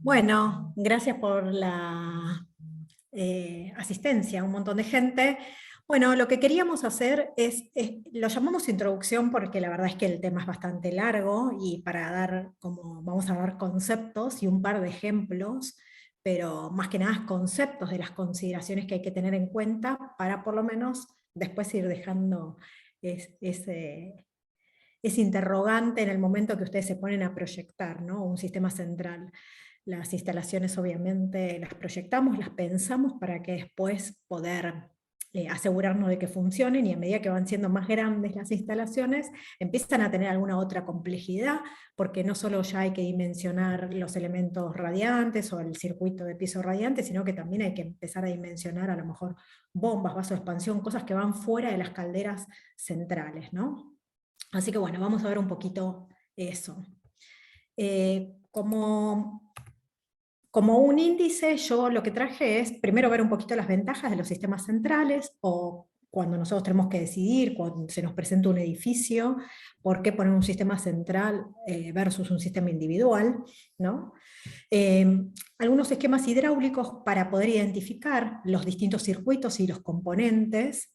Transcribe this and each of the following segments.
Bueno, gracias por la asistencia, un montón de gente. Bueno, lo que queríamos hacer lo llamamos introducción porque la verdad es que el tema es bastante largo y para dar, como vamos a dar conceptos y un par de ejemplos, pero más que nada conceptos de las consideraciones que hay que tener en cuenta para por lo menos después ir dejando ese interrogante en el momento que ustedes se ponen a proyectar, ¿no? Un sistema central. Las instalaciones obviamente las proyectamos, las pensamos para que después poder asegurarnos de que funcionen, y a medida que van siendo más grandes las instalaciones, empiezan a tener alguna otra complejidad, porque no solo ya hay que dimensionar los elementos radiantes o el circuito de piso radiante, sino que también hay que empezar a dimensionar a lo mejor bombas, vasos de expansión, cosas que van fuera de las calderas centrales, ¿no? Así que bueno, vamos a ver un poquito eso. Como un índice, yo lo que traje es primero ver un poquito las ventajas de los sistemas centrales, o cuando nosotros tenemos que decidir, cuando se nos presenta un edificio, por qué poner un sistema central versus un sistema individual, ¿no? Algunos esquemas hidráulicos para poder identificar los distintos circuitos y los componentes.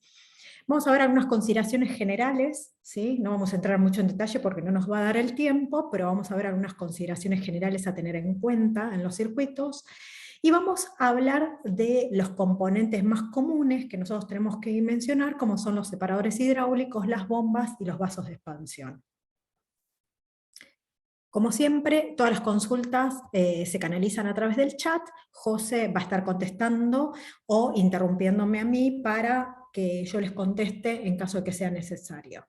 Vamos a ver algunas consideraciones generales, ¿sí? No vamos a entrar mucho en detalle porque no nos va a dar el tiempo, pero vamos a ver algunas consideraciones generales a tener en cuenta en los circuitos. Y vamos a hablar de los componentes más comunes que nosotros tenemos que mencionar, como son los separadores hidráulicos, las bombas y los vasos de expansión. Como siempre, todas las consultas se canalizan a través del chat. José va a estar contestando o interrumpiéndome a mí para que yo les conteste en caso de que sea necesario.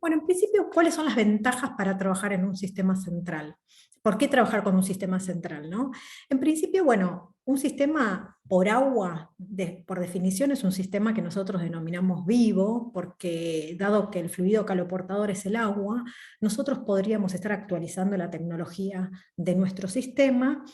Bueno, en principio, ¿cuáles son las ventajas para trabajar en un sistema central? ¿Por qué trabajar con un sistema central, no? En principio, bueno, un sistema por agua, por definición, es un sistema que nosotros denominamos vivo, porque dado que el fluido caloportador es el agua, nosotros podríamos estar actualizando la tecnología de nuestro sistema,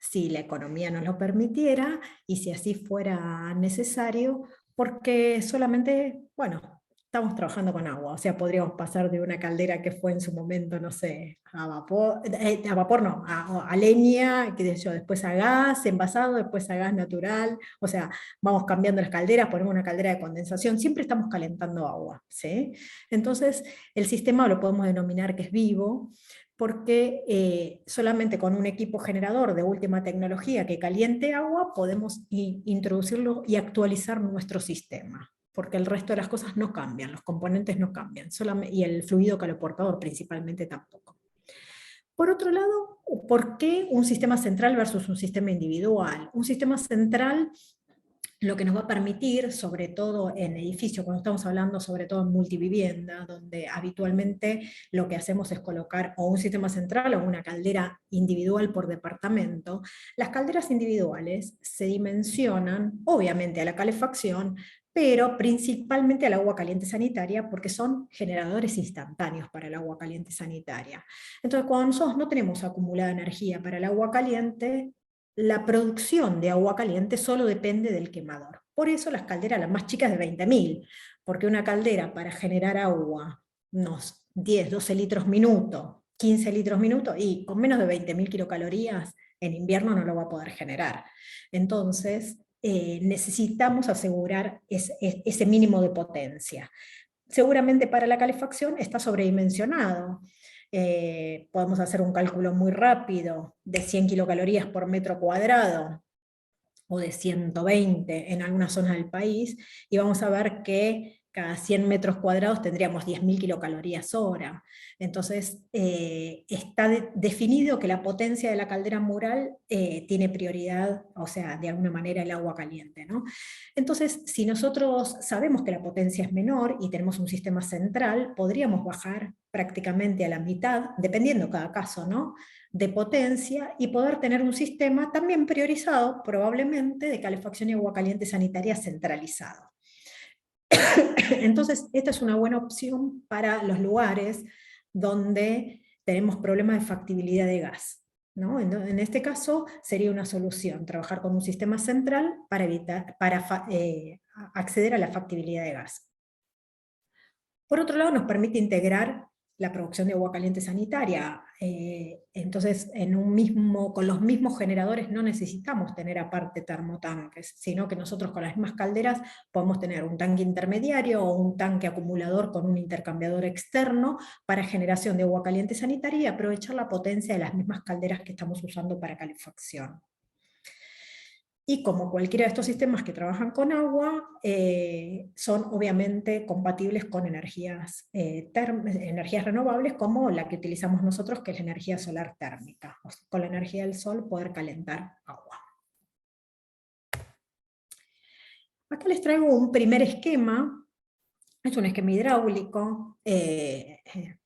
si la economía nos lo permitiera y si así fuera necesario, porque solamente, bueno, estamos trabajando con agua, o sea, podríamos pasar de una caldera que fue en su momento, no sé, a vapor no, a leña, qué sé yo, después a gas envasado, después a gas natural, o sea, vamos cambiando las calderas, ponemos una caldera de condensación, siempre estamos calentando agua, ¿sí? Entonces, el sistema lo podemos denominar que es vivo, porque solamente con un equipo generador de última tecnología que caliente agua podemos introducirlo y actualizar nuestro sistema, porque el resto de las cosas no cambian, los componentes no cambian, y el fluido caloportador principalmente tampoco. Por otro lado, ¿por qué un sistema central versus un sistema individual? Un sistema central lo que nos va a permitir, sobre todo en edificios, cuando estamos hablando sobre todo en multivivienda, donde habitualmente lo que hacemos es colocar o un sistema central o una caldera individual por departamento. Las calderas individuales se dimensionan, obviamente, a la calefacción, pero principalmente al agua caliente sanitaria, porque son generadores instantáneos para el agua caliente sanitaria. Entonces, cuando nosotros no tenemos acumulada energía para el agua caliente, la producción de agua caliente solo depende del quemador. Por eso las calderas, las más chicas, de 20.000, porque una caldera para generar agua, unos 10, 12 litros minuto, 15 litros minuto, y con menos de 20.000 kilocalorías, en invierno no lo va a poder generar. Entonces, necesitamos asegurar ese mínimo de potencia. Seguramente para la calefacción está sobredimensionado. Podemos hacer un cálculo muy rápido de 100 kilocalorías por metro cuadrado o de 120 en algunas zonas del país, y vamos a ver que cada 100 metros cuadrados tendríamos 10.000 kilocalorías hora. Entonces, está definido que la potencia de la caldera mural tiene prioridad, o sea, de alguna manera el agua caliente, ¿no? Entonces, si nosotros sabemos que la potencia es menor y tenemos un sistema central, podríamos bajar prácticamente a la mitad, dependiendo cada caso, ¿no?, de potencia, y poder tener un sistema también priorizado, probablemente, de calefacción y agua caliente sanitaria centralizado. Entonces, esta es una buena opción para los lugares donde tenemos problemas de factibilidad de gas, ¿no? En este caso sería una solución trabajar con un sistema central para acceder a la factibilidad de gas. Por otro lado, nos permite integrar la producción de agua caliente sanitaria. Entonces, con los mismos generadores no necesitamos tener aparte termotanques, sino que nosotros con las mismas calderas podemos tener un tanque intermediario o un tanque acumulador con un intercambiador externo para generación de agua caliente sanitaria y aprovechar la potencia de las mismas calderas que estamos usando para calefacción. Y como cualquiera de estos sistemas que trabajan con agua, son obviamente compatibles con energías renovables como la que utilizamos nosotros, que es la energía solar térmica. O sea, con la energía del sol poder calentar agua. Acá les traigo un primer esquema. Es un esquema hidráulico,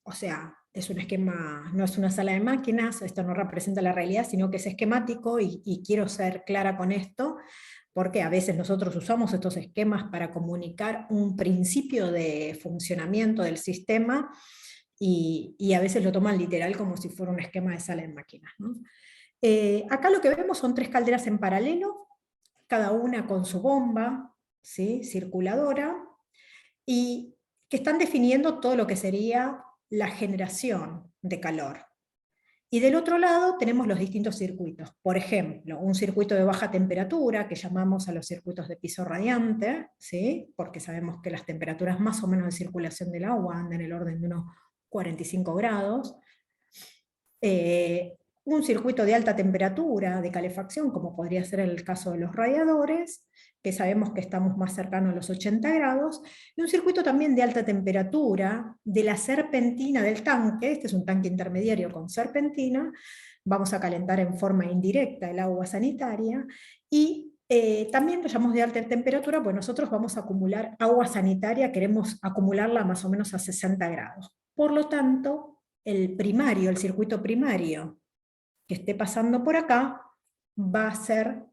o sea, es un esquema, no es una sala de máquinas, esto no representa la realidad, sino que es esquemático, y quiero ser clara con esto, porque a veces nosotros usamos estos esquemas para comunicar un principio de funcionamiento del sistema, y a veces lo toman literal como si fuera un esquema de sala de máquinas, ¿no? Acá lo que vemos son 3 calderas en paralelo, cada una con su bomba, ¿sí?, circuladora, y que están definiendo todo lo que sería la generación de calor. Y del otro lado tenemos los distintos circuitos. Por ejemplo, un circuito de baja temperatura, que llamamos a los circuitos de piso radiante, ¿sí?, porque sabemos que las temperaturas más o menos de circulación del agua andan en el orden de unos 45 grados. Un circuito de alta temperatura, de calefacción, como podría ser el caso de los radiadores, que sabemos que estamos más cercanos a los 80 grados, y un circuito también de alta temperatura, de la serpentina del tanque. Este es un tanque intermediario con serpentina, vamos a calentar en forma indirecta el agua sanitaria, y también lo llamamos de alta temperatura, pues nosotros vamos a acumular agua sanitaria, queremos acumularla más o menos a 60 grados. Por lo tanto, el circuito primario que esté pasando por acá, va a ser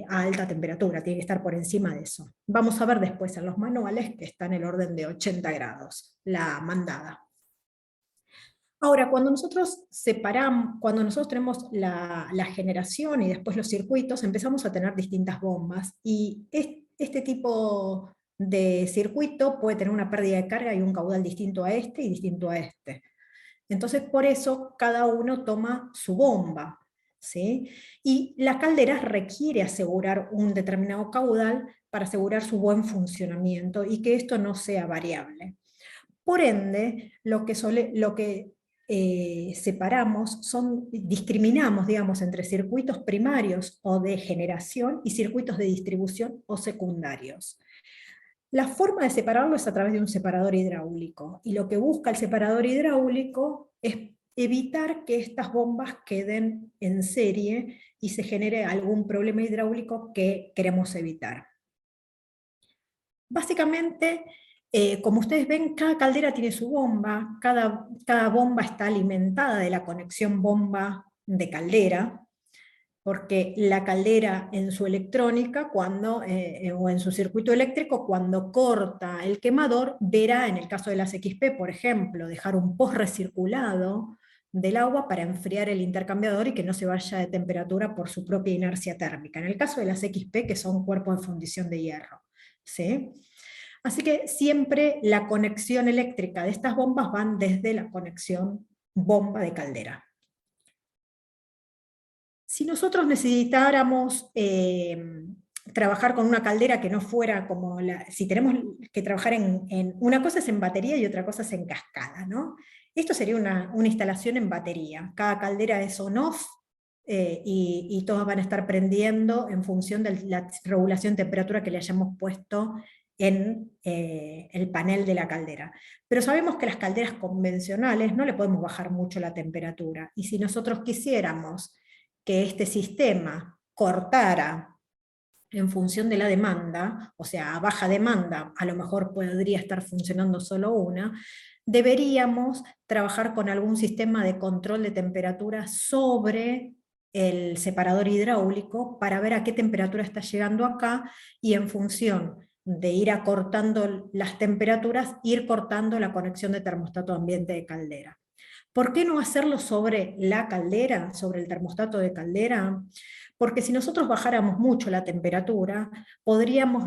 a alta temperatura, tiene que estar por encima de eso. Vamos a ver después en los manuales que está en el orden de 80 grados, la mandada. Ahora, cuando nosotros tenemos la generación y después los circuitos, empezamos a tener distintas bombas, y este tipo de circuito puede tener una pérdida de carga y un caudal distinto a este y distinto a este. Entonces, por eso cada uno toma su bomba, ¿sí? Y la caldera requiere asegurar un determinado caudal para asegurar su buen funcionamiento y que esto no sea variable. Por ende, lo que discriminamos, digamos, entre circuitos primarios o de generación y circuitos de distribución o secundarios. La forma de separarlo es a través de un separador hidráulico, y lo que busca el separador hidráulico es evitar que estas bombas queden en serie y se genere algún problema hidráulico que queremos evitar. Básicamente, como ustedes ven, cada caldera tiene su bomba, cada bomba está alimentada de la conexión bomba de caldera, porque la caldera en su electrónica, o en su circuito eléctrico, cuando corta el quemador, verá, en el caso de las XP, por ejemplo, dejar un post recirculado del agua para enfriar el intercambiador y que no se vaya de temperatura por su propia inercia térmica, en el caso de las XP, que son cuerpos de fundición de hierro, ¿sí? Así que siempre la conexión eléctrica de estas bombas van desde la conexión bomba de caldera. Si nosotros necesitáramos trabajar con una caldera que no fuera como si tenemos que trabajar una cosa es en batería y otra cosa es en cascada, ¿no? Esto sería una instalación en batería. Cada caldera es on-off, y todas van a estar prendiendo en función de la regulación de temperatura que le hayamos puesto en el panel de la caldera. Pero sabemos que las calderas convencionales no le podemos bajar mucho la temperatura, y si nosotros quisiéramos que este sistema cortara en función de la demanda, o sea, a baja demanda a lo mejor podría estar funcionando solo una, deberíamos trabajar con algún sistema de control de temperatura sobre el separador hidráulico para ver a qué temperatura está llegando acá, y en función de ir acortando las temperaturas, ir cortando la conexión de termostato ambiente de caldera. ¿Por qué no hacerlo sobre la caldera, sobre el termostato de caldera? Porque si nosotros bajáramos mucho la temperatura, podríamos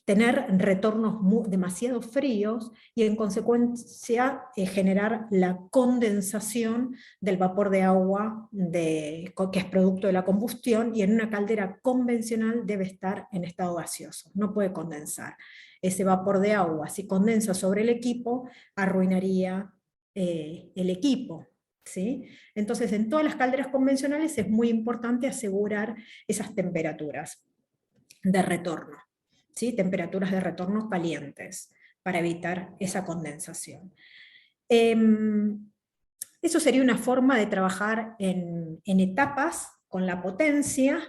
tener retornos demasiado fríos y en consecuencia generar la condensación del vapor de agua que es producto de la combustión, y en una caldera convencional debe estar en estado gaseoso, no puede condensar. Ese vapor de agua, si condensa sobre el equipo, arruinaría el equipo. ¿Sí? Entonces, en todas las calderas convencionales es muy importante asegurar esas temperaturas de retorno, ¿sí? Temperaturas de retorno calientes, para evitar esa condensación. Eso sería una forma de trabajar en etapas con la potencia,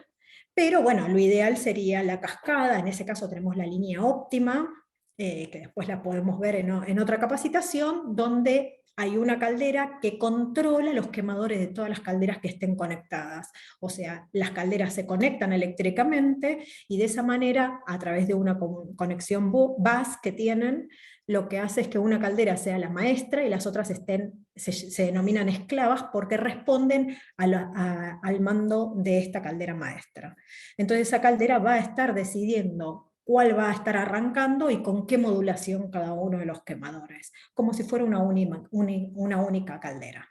pero bueno, lo ideal sería la cascada. En ese caso tenemos la línea óptima, que después la podemos ver en otra capacitación, donde hay una caldera que controla los quemadores de todas las calderas que estén conectadas. O sea, las calderas se conectan eléctricamente y de esa manera, a través de una conexión bus que tienen, lo que hace es que una caldera sea la maestra y las otras se denominan esclavas porque responden al mando de esta caldera maestra. Entonces esa caldera va a estar decidiendo cuál va a estar arrancando y con qué modulación cada uno de los quemadores, como si fuera una única caldera.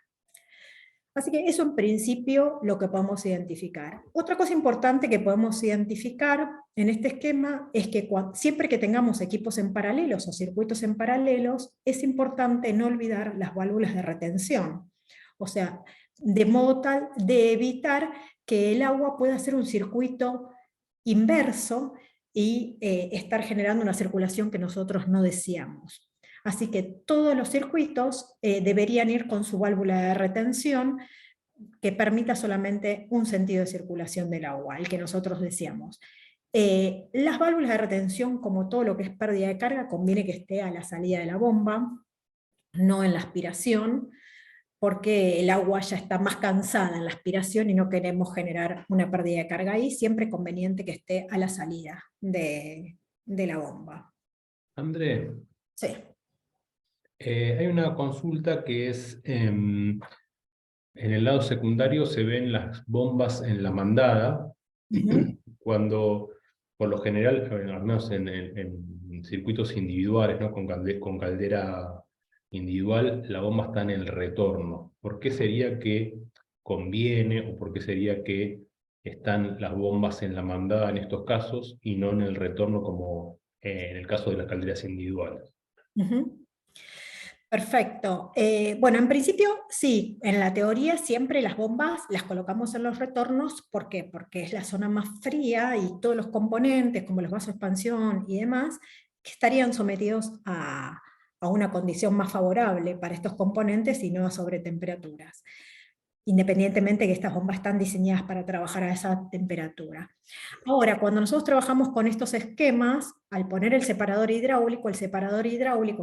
Así que eso en principio lo que podemos identificar. Otra cosa importante que podemos identificar en este esquema es que siempre que tengamos equipos en paralelos o circuitos en paralelos, es importante no olvidar las válvulas de retención. O sea, de modo tal de evitar que el agua pueda hacer un circuito inverso y estar generando una circulación que nosotros no deseamos. Así que todos los circuitos deberían ir con su válvula de retención que permita solamente un sentido de circulación del agua, el que nosotros deseamos. Las válvulas de retención, como todo lo que es pérdida de carga, conviene que esté a la salida de la bomba, no en la aspiración, porque el agua ya está más cansada en la aspiración y no queremos generar una pérdida de carga ahí. Siempre es conveniente que esté a la salida de la bomba. André, Sí. hay una consulta que es, en el lado secundario se ven las bombas en la mandada, cuando por lo general, al menos en circuitos individuales, ¿no? Con caldera individual, la bomba está en el retorno. ¿Por qué sería que conviene o por qué sería que están las bombas en la mandada en estos casos y no en el retorno como en el caso de las calderas individuales? Perfecto. Bueno, en principio sí, en la teoría siempre las bombas las colocamos en los retornos. ¿Por qué? Porque es la zona más fría y todos los componentes, como los vasos de expansión y demás, que estarían sometidos a una condición más favorable para estos componentes y no a sobretemperaturas, independientemente que estas bombas están diseñadas para trabajar a esa temperatura. Ahora, cuando nosotros trabajamos con estos esquemas, al poner el separador hidráulico,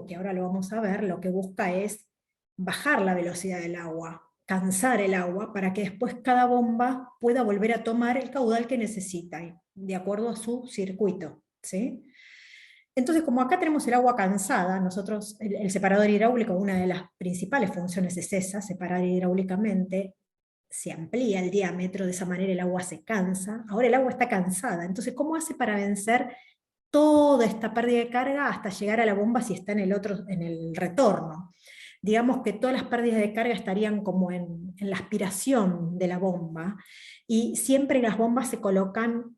que ahora lo vamos a ver, lo que busca es bajar la velocidad del agua, cansar el agua, para que después cada bomba pueda volver a tomar el caudal que necesita, de acuerdo a su circuito, ¿sí? Entonces, como acá tenemos el agua cansada, nosotros, el separador hidráulico, una de las principales funciones es esa, separar hidráulicamente, se amplía el diámetro, de esa manera el agua se cansa. Ahora el agua está cansada, entonces ¿cómo hace para vencer toda esta pérdida de carga hasta llegar a la bomba si está en el retorno? Digamos que todas las pérdidas de carga estarían como en la aspiración de la bomba, y siempre las bombas se colocan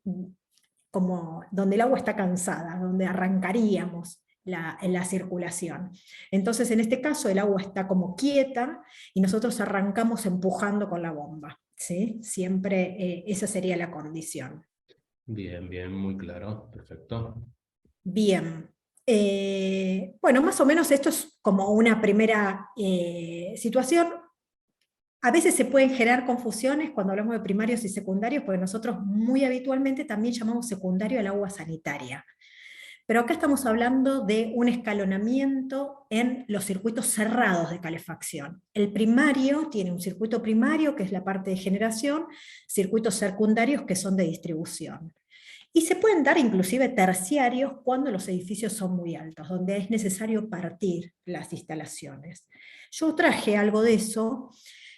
como donde el agua está cansada, donde arrancaríamos la circulación. Entonces, en este caso, el agua está como quieta y nosotros arrancamos empujando con la bomba, ¿sí? Siempre esa sería la condición. Bien, bien, muy claro, perfecto. Bien. Bueno, más o menos esto es como una primera situación. A veces se pueden generar confusiones cuando hablamos de primarios y secundarios, porque nosotros muy habitualmente también llamamos secundario al agua sanitaria. Pero acá estamos hablando de un escalonamiento en los circuitos cerrados de calefacción. El primario tiene un circuito primario, que es la parte de generación, circuitos secundarios que son de distribución. Y se pueden dar inclusive terciarios cuando los edificios son muy altos, donde es necesario partir las instalaciones. Yo traje algo de eso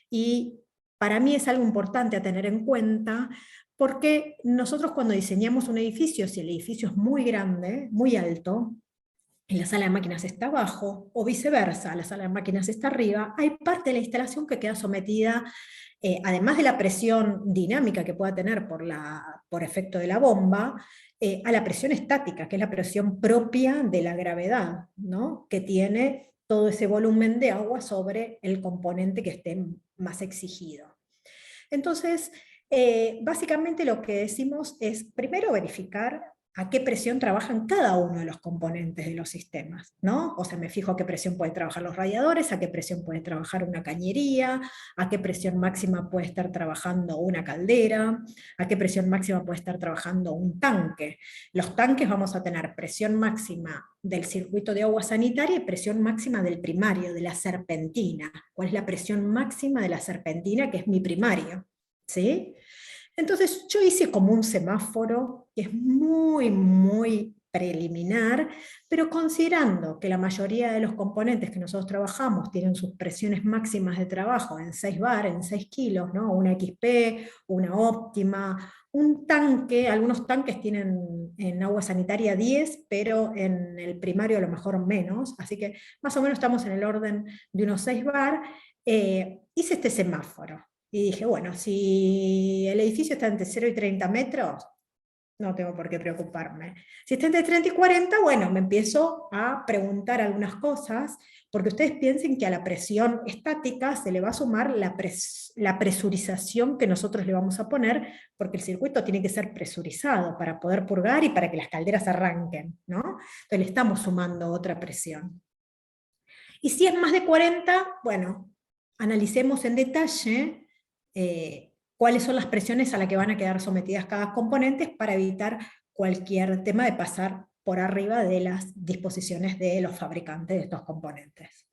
y para mí es algo importante a tener en cuenta, Porque nosotros cuando diseñamos un edificio, si el edificio es muy grande, muy alto, y la sala de máquinas está abajo, o viceversa, la sala de máquinas está arriba, hay parte de la instalación que queda sometida, además de la presión dinámica que pueda tener por efecto de la bomba, a la presión estática, que es la presión propia de la gravedad, ¿no? Que tiene todo ese volumen de agua sobre el componente que esté más exigido. Entonces, básicamente lo que decimos es primero verificar a qué presión trabajan cada uno de los componentes de los sistemas, ¿no? O sea, me fijo a qué presión pueden trabajar los radiadores, a qué presión puede trabajar una cañería, a qué presión máxima puede estar trabajando una caldera, a qué presión máxima puede estar trabajando un tanque. Los tanques vamos a tener presión máxima del circuito de agua sanitaria y presión máxima del primario, de la serpentina. ¿Cuál es la presión máxima de la serpentina, que es mi primario? ¿Sí? Entonces yo hice como un semáforo que es muy, muy preliminar, pero considerando que la mayoría de los componentes que nosotros trabajamos tienen sus presiones máximas de trabajo en 6 bar, en 6 kilos, ¿no? Una XP, una óptima, un tanque, algunos tanques tienen en agua sanitaria 10, pero en el primario a lo mejor menos, así que más o menos estamos en el orden de unos 6 bar, hice este semáforo. Y dije, bueno, si el edificio está entre 0 y 30 metros, no tengo por qué preocuparme. Si está entre 30 y 40, bueno, me empiezo a preguntar algunas cosas, porque ustedes piensen que a la presión estática se le va a sumar la presurización que nosotros le vamos a poner, porque el circuito tiene que ser presurizado para poder purgar y para que las calderas arranquen, ¿no? Entonces le estamos sumando otra presión. Y si es más de 40, bueno, analicemos en detalle cuáles son las presiones a las que van a quedar sometidas cada componente para evitar cualquier tema de pasar por arriba de las disposiciones de los fabricantes de estos componentes.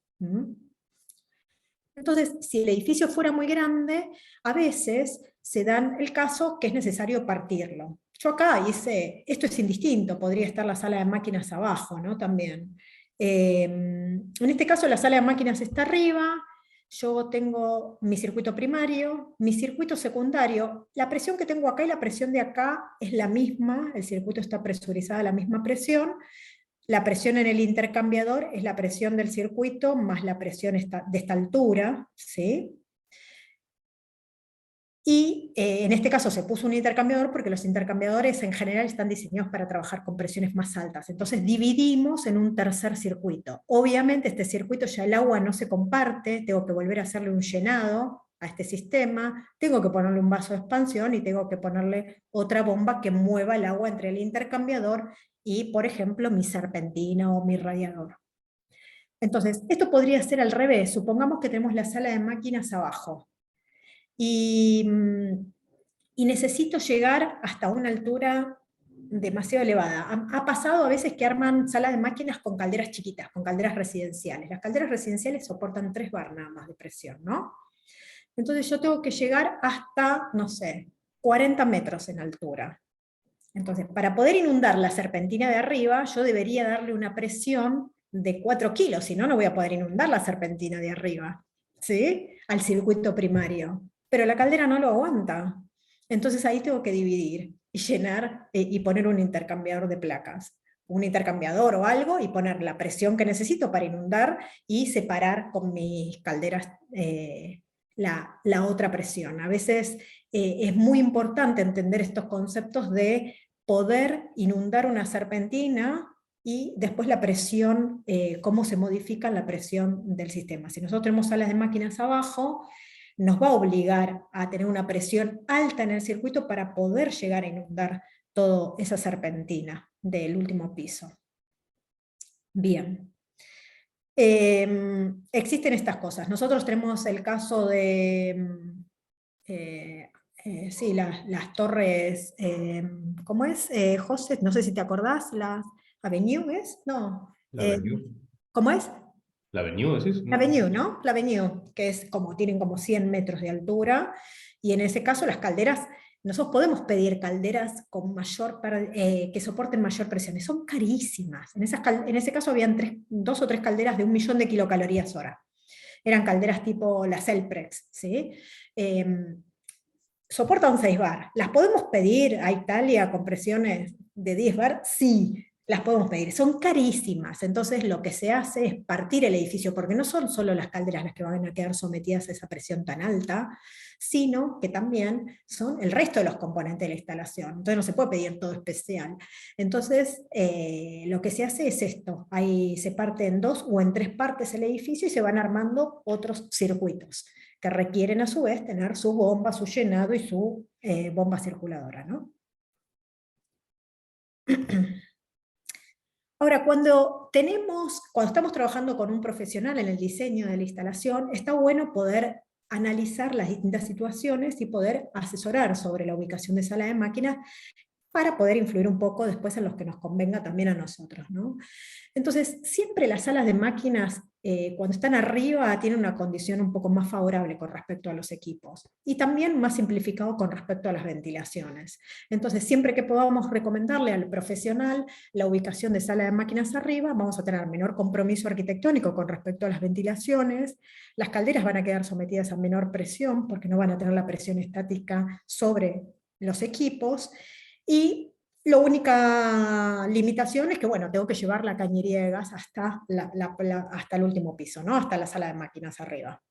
Entonces, si el edificio fuera muy grande, a veces se dan el caso que es necesario partirlo. Yo acá hice, esto es indistinto, podría estar la sala de máquinas abajo, ¿no? También. En este caso la sala de máquinas está arriba, yo tengo mi circuito primario, mi circuito secundario, la presión que tengo acá y la presión de acá es la misma, el circuito está presurizado a la misma presión, la presión en el intercambiador es la presión del circuito más la presión de esta altura, ¿sí? Y en este caso se puso un intercambiador porque los intercambiadores en general están diseñados para trabajar con presiones más altas. Entonces dividimos en un tercer circuito. Obviamente este circuito ya el agua no se comparte, tengo que volver a hacerle un llenado a este sistema, tengo que ponerle un vaso de expansión y tengo que ponerle otra bomba que mueva el agua entre el intercambiador y, por ejemplo, mi serpentina o mi radiador. Entonces, esto podría ser al revés. Supongamos que tenemos la sala de máquinas abajo. Y necesito llegar hasta una altura demasiado elevada. Ha pasado a veces que arman salas de máquinas con calderas chiquitas, con calderas residenciales. Las calderas residenciales soportan 3 bar nada más de presión, ¿no? Entonces yo tengo que llegar hasta, no sé, 40 metros en altura. Entonces, para poder inundar la serpentina de arriba, yo debería darle una presión de 4 kilos, si no, no voy a poder inundar la serpentina de arriba, ¿sí? Al circuito primario. Pero la caldera no lo aguanta. Entonces ahí tengo que dividir y llenar y poner un intercambiador de placas. Un intercambiador o algo y poner la presión que necesito para inundar y separar con mis calderas la otra presión. A veces es muy importante entender estos conceptos de poder inundar una serpentina y después la presión, cómo se modifica la presión del sistema. Si nosotros tenemos salas de máquinas abajo, nos va a obligar a tener una presión alta en el circuito para poder llegar a inundar toda esa serpentina del último piso. Bien. Existen estas cosas. Nosotros tenemos el caso de sí, las torres, ¿cómo es? José, no sé si te acordás, las Avenue, ¿es? No. La Avenue. ¿Cómo es? La Avenue, ¿decís? La Avenue, ¿no? La Avenue, que es como, tienen como 100 metros de altura, y en ese caso las calderas, nosotros podemos pedir calderas con que soporten mayor presión, y son carísimas. En ese caso habían 2 o 3 calderas de 1.000.000 de kilocalorías hora. Eran calderas tipo las Elprex, ¿sí? soportan 6 bar. ¿Las podemos pedir a Italia con presiones de 10 bar? Sí, las podemos pedir. Son carísimas, entonces lo que se hace es partir el edificio, porque no son solo las calderas las que van a quedar sometidas a esa presión tan alta, sino que también son el resto de los componentes de la instalación. Entonces no se puede pedir todo especial. Entonces lo que se hace es esto, ahí se parte en 2 o en 3 partes el edificio y se van armando otros circuitos que requieren a su vez tener su bomba, su llenado y su bomba circuladora, ¿no? Ahora, cuando estamos trabajando con un profesional en el diseño de la instalación, está bueno poder analizar las distintas situaciones y poder asesorar sobre la ubicación de sala de máquinas para poder influir un poco después en los que nos convenga también a nosotros, ¿no? Entonces, siempre las salas de máquinas, cuando están arriba, tienen una condición un poco más favorable con respecto a los equipos, y también más simplificado con respecto a las ventilaciones. Entonces, siempre que podamos recomendarle al profesional la ubicación de sala de máquinas arriba, vamos a tener menor compromiso arquitectónico con respecto a las ventilaciones, las calderas van a quedar sometidas a menor presión, porque no van a tener la presión estática sobre los equipos, y la única limitación es que, bueno, tengo que llevar la cañería de gas hasta, hasta el último piso, ¿no? Hasta la sala de máquinas arriba.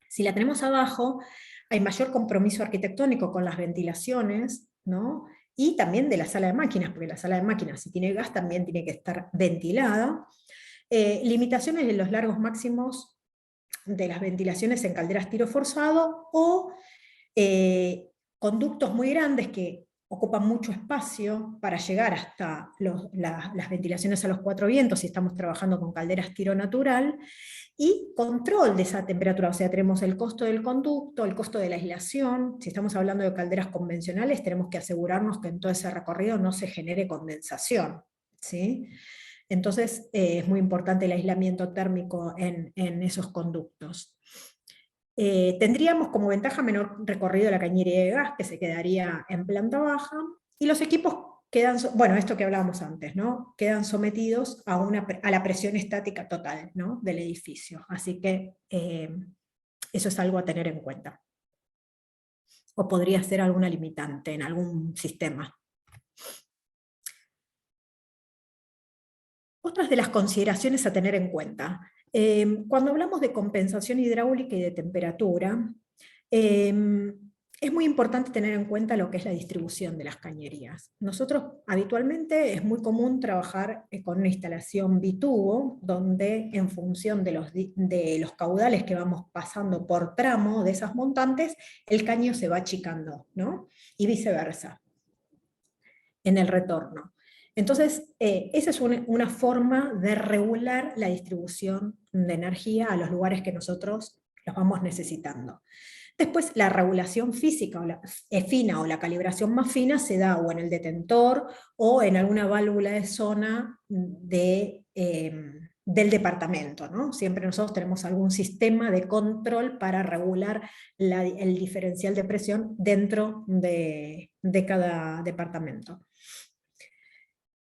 Si la tenemos abajo, hay mayor compromiso arquitectónico con las ventilaciones, ¿no? Y también de la sala de máquinas, porque la sala de máquinas, si tiene gas, también tiene que estar ventilada. Limitaciones de los largos máximos de las ventilaciones en calderas tiro forzado, o conductos muy grandes que ocupan mucho espacio para llegar hasta las ventilaciones a los 4 vientos si estamos trabajando con calderas tiro natural, y control de esa temperatura, o sea, tenemos el costo del conducto, el costo de la aislación. Si estamos hablando de calderas convencionales, tenemos que asegurarnos que en todo ese recorrido no se genere condensación, ¿sí? Entonces es muy importante el aislamiento térmico en esos conductos. Tendríamos como ventaja menor recorrido de la cañería de gas, que se quedaría en planta baja, y los equipos quedan, bueno, esto que hablábamos antes, ¿no? Quedan sometidos a la presión estática total, ¿no? Del edificio. Así que eso es algo a tener en cuenta. O podría ser alguna limitante en algún sistema. Otras de las consideraciones a tener en cuenta. Cuando hablamos de compensación hidráulica y de temperatura, es muy importante tener en cuenta lo que es la distribución de las cañerías. Nosotros habitualmente es muy común trabajar con una instalación bitubo, donde en función de los caudales que vamos pasando por tramo de esas montantes, el caño se va achicando, ¿no? Y viceversa, en el retorno. Entonces, esa es una forma de regular la distribución de energía a los lugares que nosotros los vamos necesitando. Después, la regulación física fina o la calibración más fina se da o en el detentor o en alguna válvula de zona del departamento, ¿no? Siempre nosotros tenemos algún sistema de control para regular el diferencial de presión dentro de cada departamento.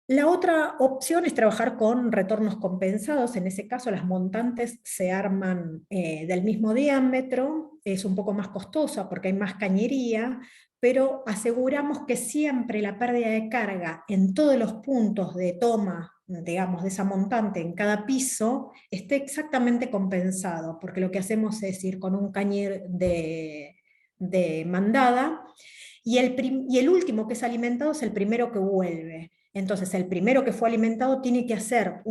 La otra opción es trabajar con retornos compensados. En ese caso las montantes se arman del mismo diámetro, es un poco más costosa porque hay más cañería, pero aseguramos que siempre la pérdida de carga en todos los puntos de toma, digamos, de esa montante en cada piso, esté exactamente compensado, porque lo que hacemos es ir con un cañer de mandada, y el último que es alimentado es el primero que vuelve. Entonces el primero que fue alimentado tiene que hacer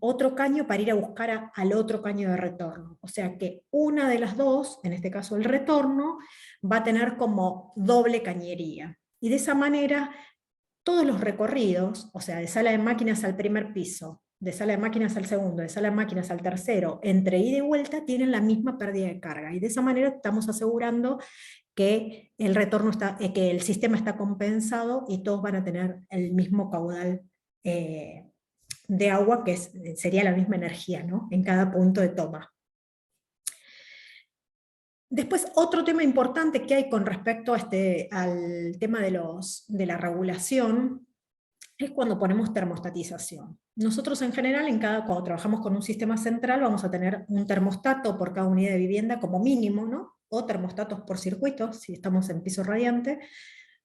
otro caño para ir a buscar al otro caño de retorno. O sea que una de las dos, en este caso el retorno, va a tener como doble cañería. Y de esa manera todos los recorridos, o sea, de sala de máquinas al primer piso, de sala de máquinas al segundo, de sala de máquinas al tercero, entre ida y vuelta, tienen la misma pérdida de carga. Y de esa manera estamos asegurando que el retorno que el sistema está compensado y todos van a tener el mismo caudal de agua, que sería la misma energía, ¿no? En cada punto de toma. Después, otro tema importante que hay con respecto al tema de la regulación es cuando ponemos termostatización. Nosotros en general, cuando trabajamos con un sistema central, vamos a tener un termostato por cada unidad de vivienda como mínimo, ¿no? o termostatos por circuito, si estamos en piso radiante,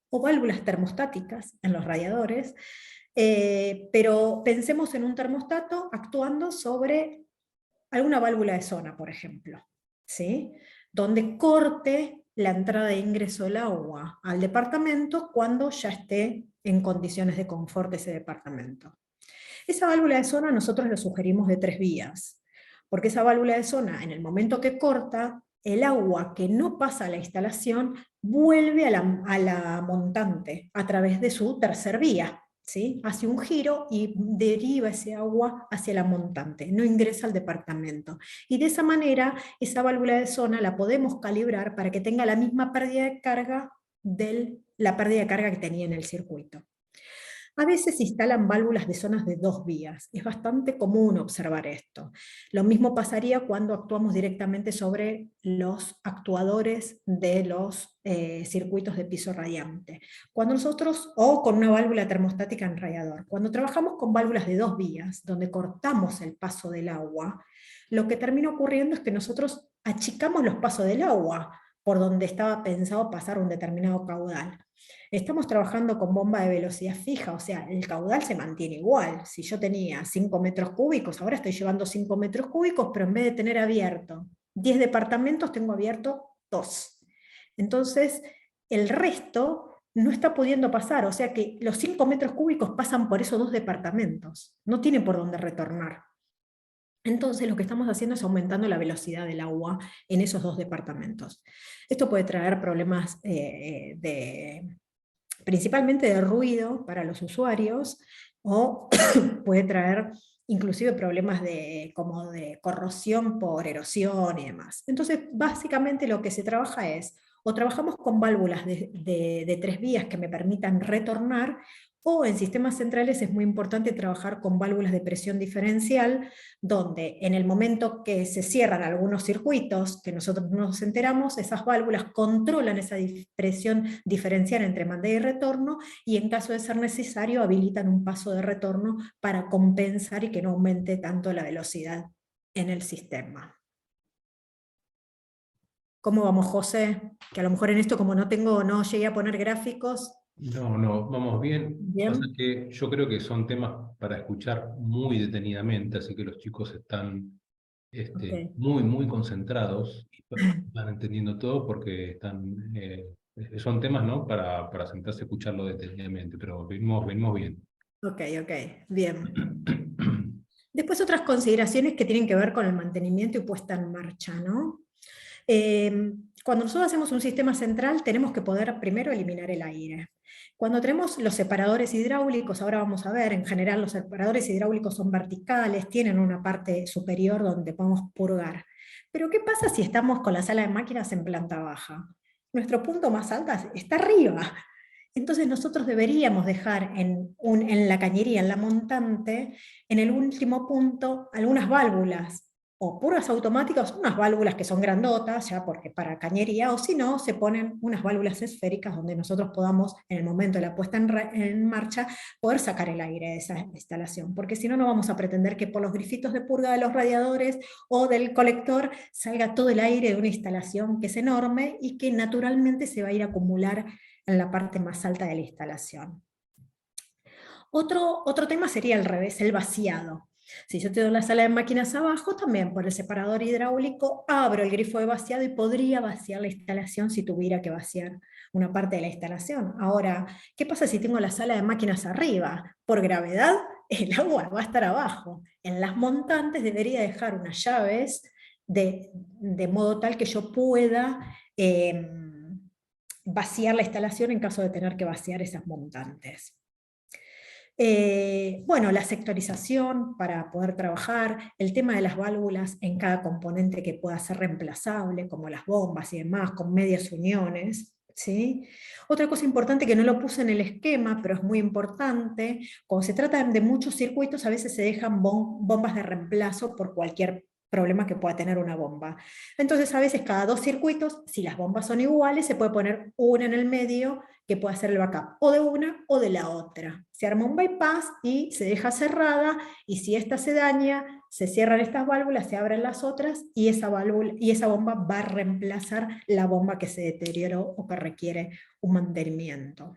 o válvulas termostáticas en los radiadores, pero pensemos en un termostato actuando sobre alguna válvula de zona, por ejemplo, ¿sí? Donde corte la entrada e ingreso del agua al departamento cuando ya esté en condiciones de confort ese departamento. Esa válvula de zona nosotros lo sugerimos de 3 vías, porque esa válvula de zona, en el momento que corta, el agua que no pasa a la instalación vuelve a la montante a través de su tercer vía, ¿sí? Hace un giro y deriva ese agua hacia la montante, no ingresa al departamento. Y de esa manera, esa válvula de zona la podemos calibrar para que tenga la misma pérdida de carga de la pérdida de carga que tenía en el circuito. A veces se instalan válvulas de zonas de 2 vías. Es bastante común observar esto. Lo mismo pasaría cuando actuamos directamente sobre los actuadores de los circuitos de piso radiante. Cuando nosotros, o con una válvula termostática en radiador. Cuando trabajamos con válvulas de 2 vías, donde cortamos el paso del agua, lo que termina ocurriendo es que nosotros achicamos los pasos del agua por donde estaba pensado pasar un determinado caudal. Estamos trabajando con bomba de velocidad fija, o sea, el caudal se mantiene igual. Si yo tenía 5 metros cúbicos, ahora estoy llevando 5 metros cúbicos, pero en vez de tener abierto 10 departamentos, tengo abierto 2. Entonces, el resto no está pudiendo pasar, o sea que los 5 metros cúbicos pasan por esos 2 departamentos, no tiene por dónde retornar. Entonces lo que estamos haciendo es aumentando la velocidad del agua en esos 2 departamentos. Esto puede traer problemas principalmente de ruido para los usuarios, o puede traer inclusive problemas como de corrosión por erosión y demás. Entonces, básicamente lo que se trabaja es, o trabajamos con válvulas de 3 vías que me permitan retornar, o en sistemas centrales es muy importante trabajar con válvulas de presión diferencial, donde en el momento que se cierran algunos circuitos, que nosotros no nos enteramos, esas válvulas controlan esa presión diferencial entre manda y retorno, y en caso de ser necesario habilitan un paso de retorno para compensar y que no aumente tanto la velocidad en el sistema. ¿Cómo vamos, José? Que a lo mejor en esto, como no llegué a poner gráficos. No, vamos bien. Pasa Bien. que yo creo que son temas para escuchar muy detenidamente, así que los chicos están Okay. muy concentrados y van entendiendo todo porque son temas, ¿no? Para sentarse a escucharlo detenidamente, pero venimos bien. Ok, bien. Después otras consideraciones que tienen que ver con el mantenimiento y puesta en marcha, ¿no? Cuando nosotros hacemos un sistema central tenemos que poder primero eliminar el aire. Cuando tenemos los separadores hidráulicos, ahora vamos a ver, en general los separadores hidráulicos son verticales, tienen una parte superior donde podemos purgar. Pero ¿qué pasa si estamos con la sala de máquinas en planta baja? Nuestro punto más alto está arriba. Entonces nosotros deberíamos dejar en la cañería, en la montante, en el último punto, algunas válvulas, o puras automáticas, unas válvulas que son grandotas, ya porque para cañería, o si no, se ponen unas válvulas esféricas donde nosotros podamos, en el momento de la puesta en marcha, poder sacar el aire de esa instalación, porque si no, no vamos a pretender que por los grifitos de purga de los radiadores o del colector salga todo el aire de una instalación que es enorme y que naturalmente se va a ir a acumular en la parte más alta de la instalación. Otro tema sería al revés, el vaciado. Si yo tengo la sala de máquinas abajo, también por el separador hidráulico abro el grifo de vaciado y podría vaciar la instalación si tuviera que vaciar una parte de la instalación. Ahora, ¿qué pasa si tengo la sala de máquinas arriba? Por gravedad, el agua va a estar abajo. En las montantes debería dejar unas llaves de modo tal que yo pueda vaciar la instalación en caso de tener que vaciar esas montantes. Bueno, la sectorización para poder trabajar, el tema de las válvulas en cada componente que pueda ser reemplazable, como las bombas y demás, con medias uniones. ¿Sí? Otra cosa importante que no lo puse en el esquema, pero es muy importante, cuando se trata de muchos circuitos, a veces se dejan bombas de reemplazo por cualquier problema que pueda tener una bomba. Entonces a veces cada 2 circuitos, si las bombas son iguales, se puede poner una en el medio que pueda ser el backup o de una o de la otra. Se arma un bypass y se deja cerrada, y si esta se daña, se cierran estas válvulas, se abren las otras, y esa bomba va a reemplazar la bomba que se deterioró o que requiere un mantenimiento.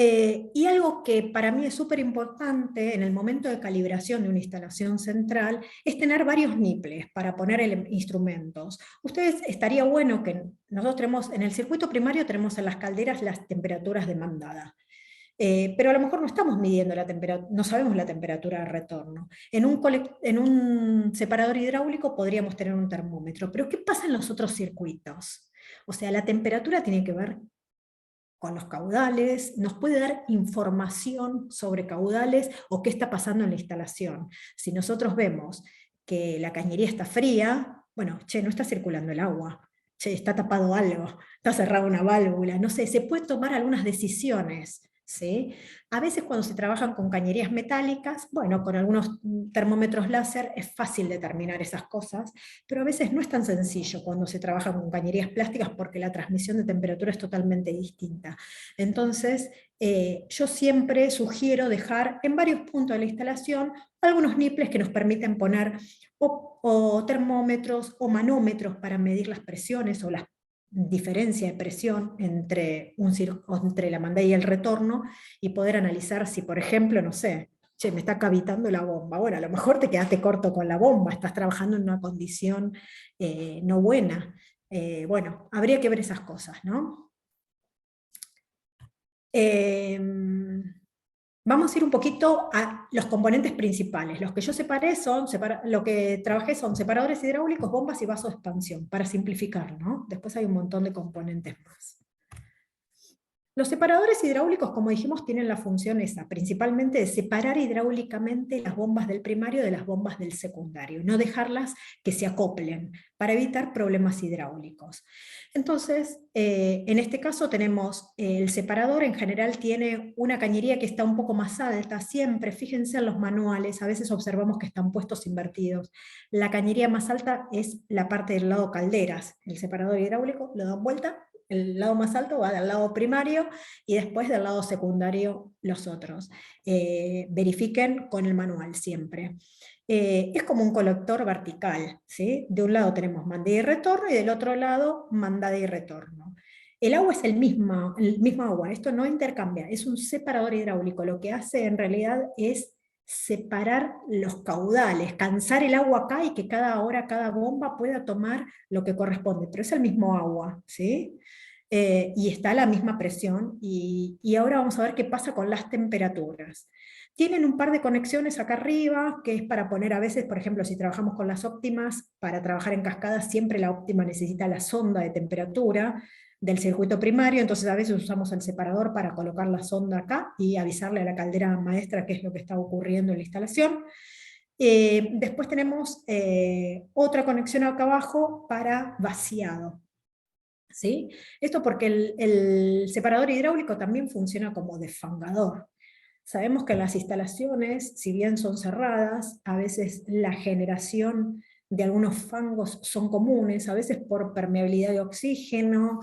Y algo que para mí es súper importante en el momento de calibración de una instalación central es tener varios niples para poner instrumentos. Ustedes, estaría bueno que nosotros tenemos, en el circuito primario tenemos en las calderas las temperaturas demandadas. Pero a lo mejor no estamos midiendo la temperatura, no sabemos la temperatura de retorno. En un separador hidráulico podríamos tener un termómetro, pero ¿qué pasa en los otros circuitos? O sea, la temperatura tiene que ver con los caudales, nos puede dar información sobre caudales o qué está pasando en la instalación. Si nosotros vemos que la cañería está fría, bueno, che, no está circulando el agua, che, está tapado algo, está cerrada una válvula, no sé, se puede tomar algunas decisiones, ¿sí? A veces cuando se trabajan con cañerías metálicas, bueno, con algunos termómetros láser es fácil determinar esas cosas, pero a veces no es tan sencillo cuando se trabaja con cañerías plásticas porque la transmisión de temperatura es totalmente distinta. Entonces, yo siempre sugiero dejar en varios puntos de la instalación algunos niples que nos permiten poner o termómetros o manómetros para medir las presiones o la diferencia de presión entre la mandada y el retorno, y poder analizar si, por ejemplo, no sé, che, me está cavitando la bomba. Bueno, a lo mejor te quedaste corto con la bomba, estás trabajando en una condición no buena. Bueno, habría que ver esas cosas, ¿no? Vamos a ir un poquito a los componentes principales. Los que yo separé lo que trabajé son separadores hidráulicos, bombas y vasos de expansión, para simplificar, ¿no? Después hay un montón de componentes más. Los separadores hidráulicos, como dijimos, tienen la función esa, principalmente de separar hidráulicamente las bombas del primario de las bombas del secundario, no dejarlas que se acoplen, para evitar problemas hidráulicos. Entonces, en este caso tenemos el separador, en general tiene una cañería que está un poco más alta, siempre, fíjense en los manuales, a veces observamos que están puestos invertidos. La cañería más alta es la parte del lado calderas, el separador hidráulico lo dan vuelta, el lado más alto va del lado primario y después del lado secundario los otros. Verifiquen con el manual siempre. Es como un colector vertical, ¿sí? De un lado tenemos mandada y retorno y del otro lado mandada y retorno. El agua es el mismo agua, esto no intercambia, es un separador hidráulico. Lo que hace en realidad es separar los caudales, cansar el agua acá y que cada hora, cada bomba pueda tomar lo que corresponde, pero es el mismo agua, ¿sí? Y está a la misma presión, y ahora vamos a ver qué pasa con las temperaturas. Tienen un par de conexiones acá arriba, que es para poner a veces, por ejemplo, si trabajamos con las óptimas, para trabajar en cascada siempre la óptima necesita la sonda de temperatura del circuito primario, entonces a veces usamos el separador para colocar la sonda acá y avisarle a la caldera maestra qué es lo que está ocurriendo en la instalación. Después tenemos otra conexión acá abajo para vaciado. ¿Sí? Esto porque el separador hidráulico también funciona como desfangador. Sabemos que las instalaciones, si bien son cerradas, a veces la generación de algunos fangos son comunes, a veces por permeabilidad de oxígeno,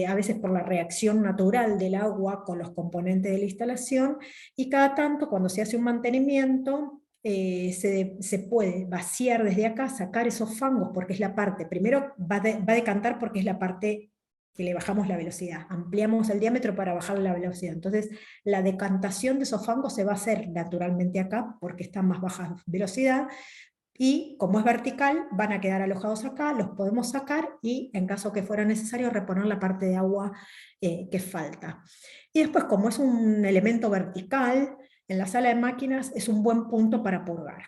a veces por la reacción natural del agua con los componentes de la instalación, y cada tanto cuando se hace un mantenimiento, se puede vaciar desde acá, sacar esos fangos, porque es la parte, primero va a decantar porque es la parte que le bajamos la velocidad, ampliamos el diámetro para bajar la velocidad, entonces la decantación de esos fangos se va a hacer naturalmente acá, porque está a más baja velocidad, y como es vertical, van a quedar alojados acá, los podemos sacar, y en caso que fuera necesario, reponer la parte de agua que falta. Y después, como es un elemento vertical, en la sala de máquinas es un buen punto para purgar.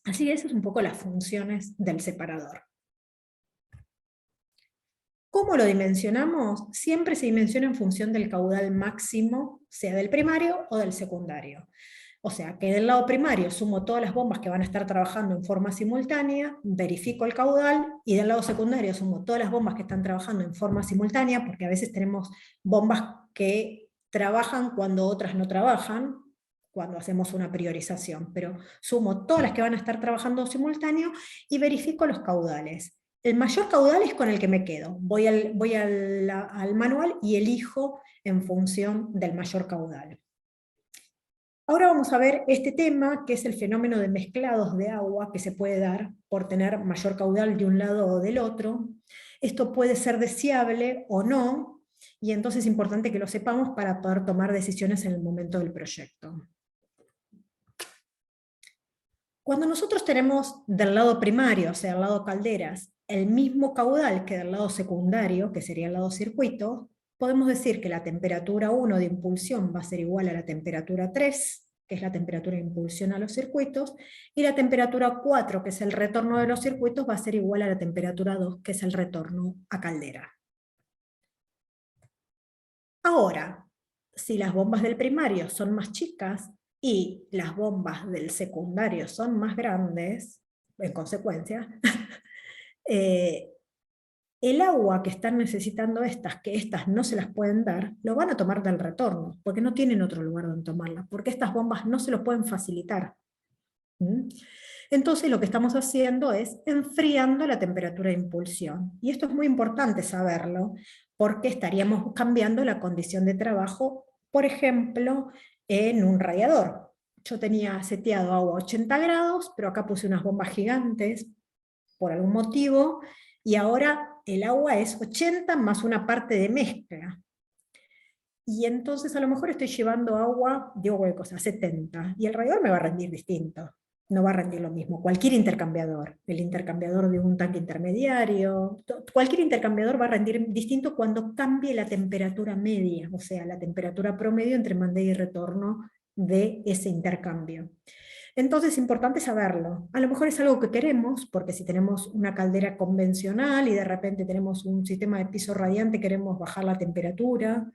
Así que esas son un poco las funciones del separador. ¿Cómo lo dimensionamos? Siempre se dimensiona en función del caudal máximo, sea del primario o del secundario. O sea, que del lado primario sumo todas las bombas que van a estar trabajando en forma simultánea, verifico el caudal, y del lado secundario sumo todas las bombas que están trabajando en forma simultánea, porque a veces tenemos bombas que trabajan cuando otras no trabajan, cuando hacemos una priorización, pero sumo todas las que van a estar trabajando simultáneo y verifico los caudales. El mayor caudal es con el que me quedo. Voy al manual y elijo en función del mayor caudal. Ahora vamos a ver este tema, que es el fenómeno de mezclados de agua que se puede dar por tener mayor caudal de un lado o del otro. Esto puede ser deseable o no, y entonces es importante que lo sepamos para poder tomar decisiones en el momento del proyecto. Cuando nosotros tenemos del lado primario, o sea, el lado calderas, el mismo caudal que del lado secundario, que sería el lado circuito, podemos decir que la temperatura 1 de impulsión va a ser igual a la temperatura 3, que es la temperatura de impulsión a los circuitos, y la temperatura 4, que es el retorno de los circuitos, va a ser igual a la temperatura 2, que es el retorno a caldera. Ahora, si las bombas del primario son más chicas y las bombas del secundario son más grandes, en consecuencia, el agua que están necesitando estas, que estas no se las pueden dar, lo van a tomar del retorno, porque no tienen otro lugar donde tomarla, porque estas bombas no se lo pueden facilitar. ¿Mm? Entonces lo que estamos haciendo es enfriando la temperatura de impulsión. Y esto es muy importante saberlo, porque estaríamos cambiando la condición de trabajo, por ejemplo, en un radiador. Yo tenía seteado agua a 80 grados, pero acá puse unas bombas gigantes por algún motivo, y ahora el agua es 80 más una parte de mezcla. Y entonces a lo mejor estoy llevando agua, digo cualquier cosa, 70, y el radiador me va a rendir distinto. No va a rendir lo mismo. Cualquier intercambiador, el intercambiador de un tanque intermediario, cualquier intercambiador va a rendir distinto cuando cambie la temperatura media, o sea, la temperatura promedio entre mande y retorno de ese intercambio. Entonces es importante saberlo. A lo mejor es algo que queremos, porque si tenemos una caldera convencional y de repente tenemos un sistema de piso radiante, queremos bajar la temperatura.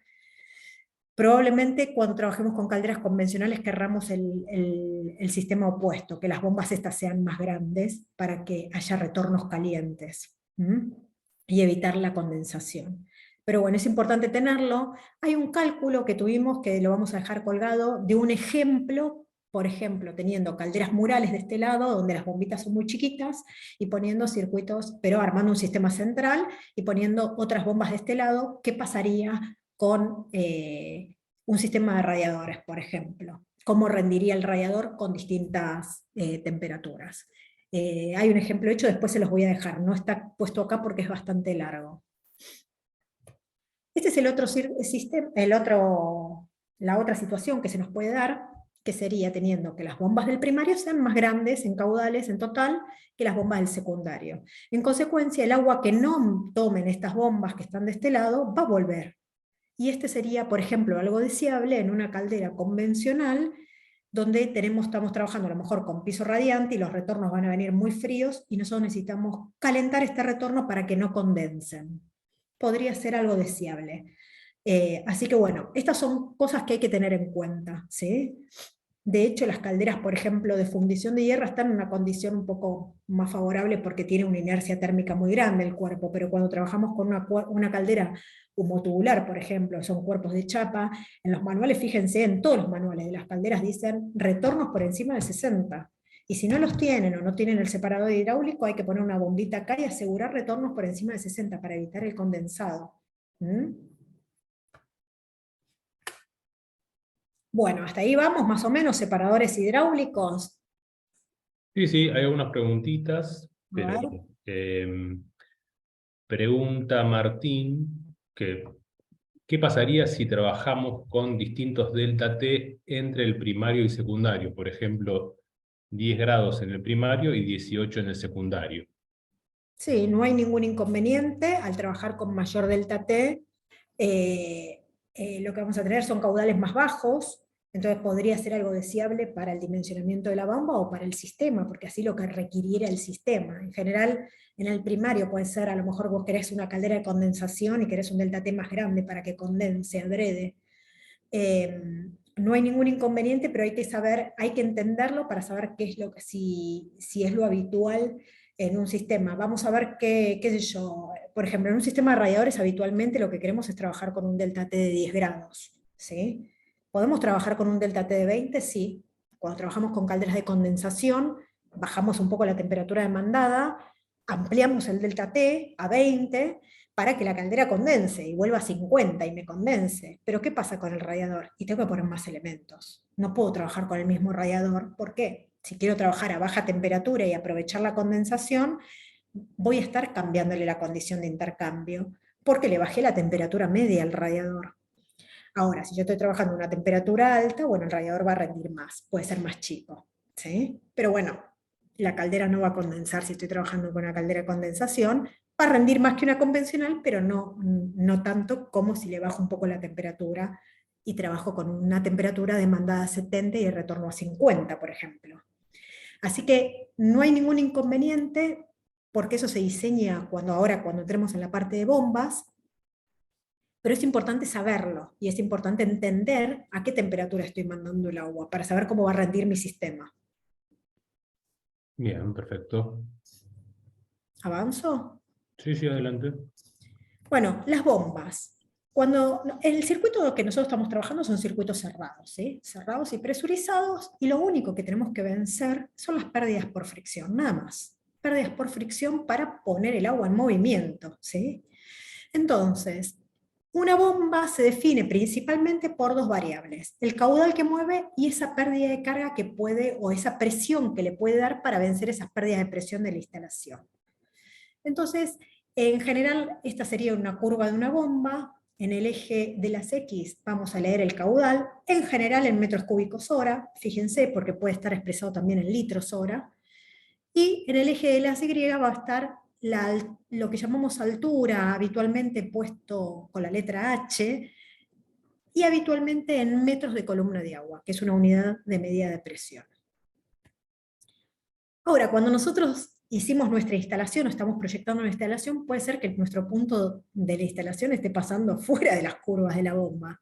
Probablemente cuando trabajemos con calderas convencionales querramos el sistema opuesto, que las bombas estas sean más grandes para que haya retornos calientes, ¿m? Y evitar la condensación. Pero bueno, es importante tenerlo. Hay un cálculo que tuvimos, que lo vamos a dejar colgado, de un ejemplo, por ejemplo, teniendo calderas murales de este lado, donde las bombitas son muy chiquitas, y poniendo circuitos, pero armando un sistema central, y poniendo otras bombas de este lado. ¿Qué pasaría con un sistema de radiadores, por ejemplo? ¿Cómo rendiría el radiador con distintas temperaturas? Hay un ejemplo hecho, después se los voy a dejar, no está puesto acá porque es bastante largo. Este es el otro sistema, la otra situación que se nos puede dar, que sería teniendo que las bombas del primario sean más grandes en caudales en total que las bombas del secundario. En consecuencia, el agua que no tomen estas bombas que están de este lado va a volver. Y este sería, por ejemplo, algo deseable en una caldera convencional, donde estamos trabajando a lo mejor con piso radiante y los retornos van a venir muy fríos y nosotros necesitamos calentar este retorno para que no condensen. Podría ser algo deseable. Así que bueno, estas son cosas que hay que tener en cuenta, ¿sí? De hecho, las calderas, por ejemplo, de fundición de hierro están en una condición un poco más favorable porque tiene una inercia térmica muy grande el cuerpo, pero cuando trabajamos con una caldera humotubular, por ejemplo, son cuerpos de chapa, en los manuales, fíjense, en todos los manuales de las calderas dicen retornos por encima de 60. Y si no los tienen o no tienen el separador hidráulico, hay que poner una bombita acá y asegurar retornos por encima de 60 para evitar el condensado. ¿Mm? Bueno, hasta ahí vamos, más o menos, separadores hidráulicos. Sí, sí, hay algunas preguntitas, A pero ver. pregunta Martín que ¿qué pasaría si trabajamos con distintos delta T entre el primario y secundario? Por ejemplo, 10 grados en el primario y 18 en el secundario. Sí, no hay ningún inconveniente al trabajar con mayor delta T. Lo que vamos a tener son caudales más bajos, entonces podría ser algo deseable para el dimensionamiento de la bomba o para el sistema, porque así lo que requiriera el sistema. En general, en el primario puede ser, a lo mejor vos querés una caldera de condensación y querés un delta T más grande para que condense adrede. No hay ningún inconveniente, pero hay que saber, hay que entenderlo para saber qué es lo que, si es lo habitual en un sistema. Vamos a ver qué sé yo, por ejemplo, en un sistema de radiadores habitualmente lo que queremos es trabajar con un delta T de 10 grados, ¿sí? ¿Podemos trabajar con un delta T de 20? Sí. Cuando trabajamos con calderas de condensación, bajamos un poco la temperatura demandada, ampliamos el delta T a 20 para que la caldera condense y vuelva a 50 y me condense. Pero ¿qué pasa con el radiador? Y tengo que poner más elementos. No puedo trabajar con el mismo radiador. ¿Por qué? Si quiero trabajar a baja temperatura y aprovechar la condensación, voy a estar cambiándole la condición de intercambio, porque le bajé la temperatura media al radiador. Ahora, si yo estoy trabajando a una temperatura alta, bueno, el radiador va a rendir más, puede ser más chico, ¿sí? Pero bueno, la caldera no va a condensar si estoy trabajando con una caldera de condensación, va a rendir más que una convencional, pero no tanto como si le bajo un poco la temperatura y trabajo con una temperatura demandada a 70 y retorno a 50, por ejemplo. Así que no hay ningún inconveniente, porque eso se diseña cuando entremos en la parte de bombas, pero es importante saberlo y es importante entender a qué temperatura estoy mandando el agua para saber cómo va a rendir mi sistema. Bien, perfecto. ¿Avanzo? Sí, sí, adelante. Bueno, las bombas. Cuando el circuito que nosotros estamos trabajando son circuitos cerrados, ¿sí? Cerrados y presurizados, y lo único que tenemos que vencer son las pérdidas por fricción, nada más. Pérdidas por fricción para poner el agua en movimiento, ¿sí? Entonces, una bomba se define principalmente por dos variables, el caudal que mueve y esa pérdida de carga que puede, o esa presión que le puede dar para vencer esas pérdidas de presión de la instalación. Entonces, en general, esta sería una curva de una bomba. En el eje de las X vamos a leer el caudal, en general en metros cúbicos hora, fíjense, porque puede estar expresado también en litros hora. Y en el eje de las Y va a estar lo que llamamos altura, habitualmente puesto con la letra H, y habitualmente en metros de columna de agua, que es una unidad de medida de presión. Ahora, cuando nosotros hicimos nuestra instalación o estamos proyectando una instalación, puede ser que nuestro punto de la instalación esté pasando fuera de las curvas de la bomba.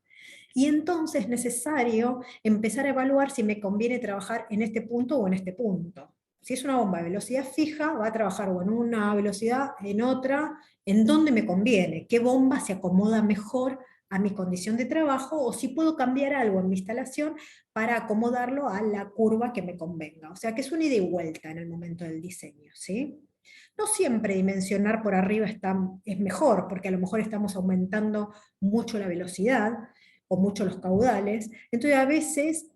Y entonces es necesario empezar a evaluar si me conviene trabajar en este punto o en este punto. Si es una bomba de velocidad fija, va a trabajar o en una velocidad, en otra, en dónde me conviene, qué bomba se acomoda mejor a mi condición de trabajo, o si puedo cambiar algo en mi instalación para acomodarlo a la curva que me convenga. O sea que es una ida y vuelta en el momento del diseño, ¿sí? No siempre dimensionar por arriba es mejor, porque a lo mejor estamos aumentando mucho la velocidad o mucho los caudales, entonces a veces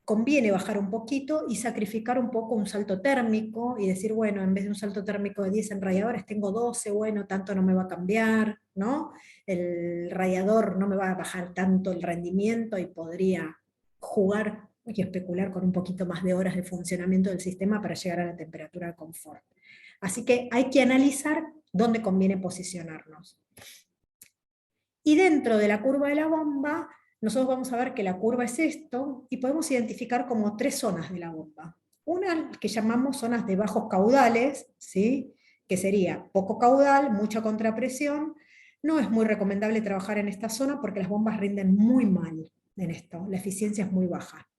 conviene bajar un poquito y sacrificar un poco un salto térmico y decir, bueno, en vez de un salto térmico de 10 en radiadores tengo 12, bueno, tanto no me va a cambiar, ¿no? El radiador no me va a bajar tanto el rendimiento y podría jugar y especular con un poquito más de horas de funcionamiento del sistema para llegar a la temperatura de confort. Así que hay que analizar dónde conviene posicionarnos. Y dentro de la curva de la bomba, nosotros vamos a ver que la curva es esto, y podemos identificar como tres zonas de la bomba. Una que llamamos zonas de bajos caudales, ¿sí? Que sería poco caudal, mucha contrapresión. No es muy recomendable trabajar en esta zona porque las bombas rinden muy mal en esto, la eficiencia es muy baja.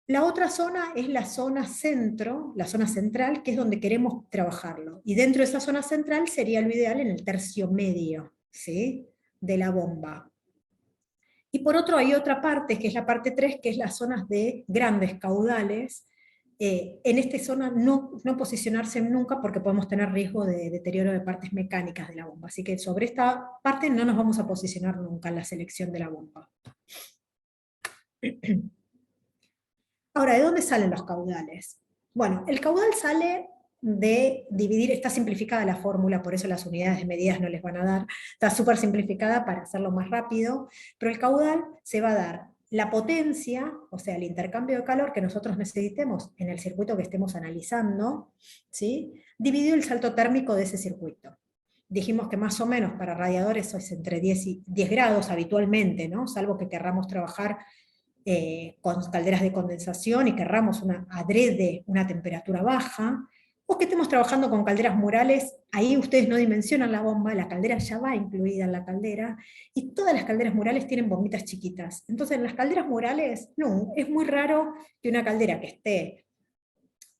La otra zona es la zona centro, la zona central, que es donde queremos trabajarlo. Y dentro de esa zona central sería lo ideal en el tercio medio, ¿sí? De la bomba. Y por otro hay otra parte, que es la parte 3, que es las zonas de grandes caudales. En esta zona no posicionarse nunca porque podemos tener riesgo de deterioro de partes mecánicas de la bomba. Así que sobre esta parte no nos vamos a posicionar nunca en la selección de la bomba. Ahora, ¿de dónde salen los caudales? Bueno, el caudal sale de dividir, está simplificada la fórmula, por eso las unidades de medidas no les van a dar, está súper simplificada para hacerlo más rápido, pero el caudal se va a dar la potencia, o sea, el intercambio de calor que nosotros necesitemos en el circuito que estemos analizando, ¿sí? Dividido el salto térmico de ese circuito. Dijimos que más o menos para radiadores es entre 10 grados habitualmente, ¿no? Salvo que querramos trabajar con calderas de condensación y querramos adrede una temperatura baja, o que estemos trabajando con calderas murales, ahí ustedes no dimensionan la bomba, la caldera ya va incluida en la caldera, y todas las calderas murales tienen bombitas chiquitas. Entonces en las calderas murales, no, es muy raro que una caldera que esté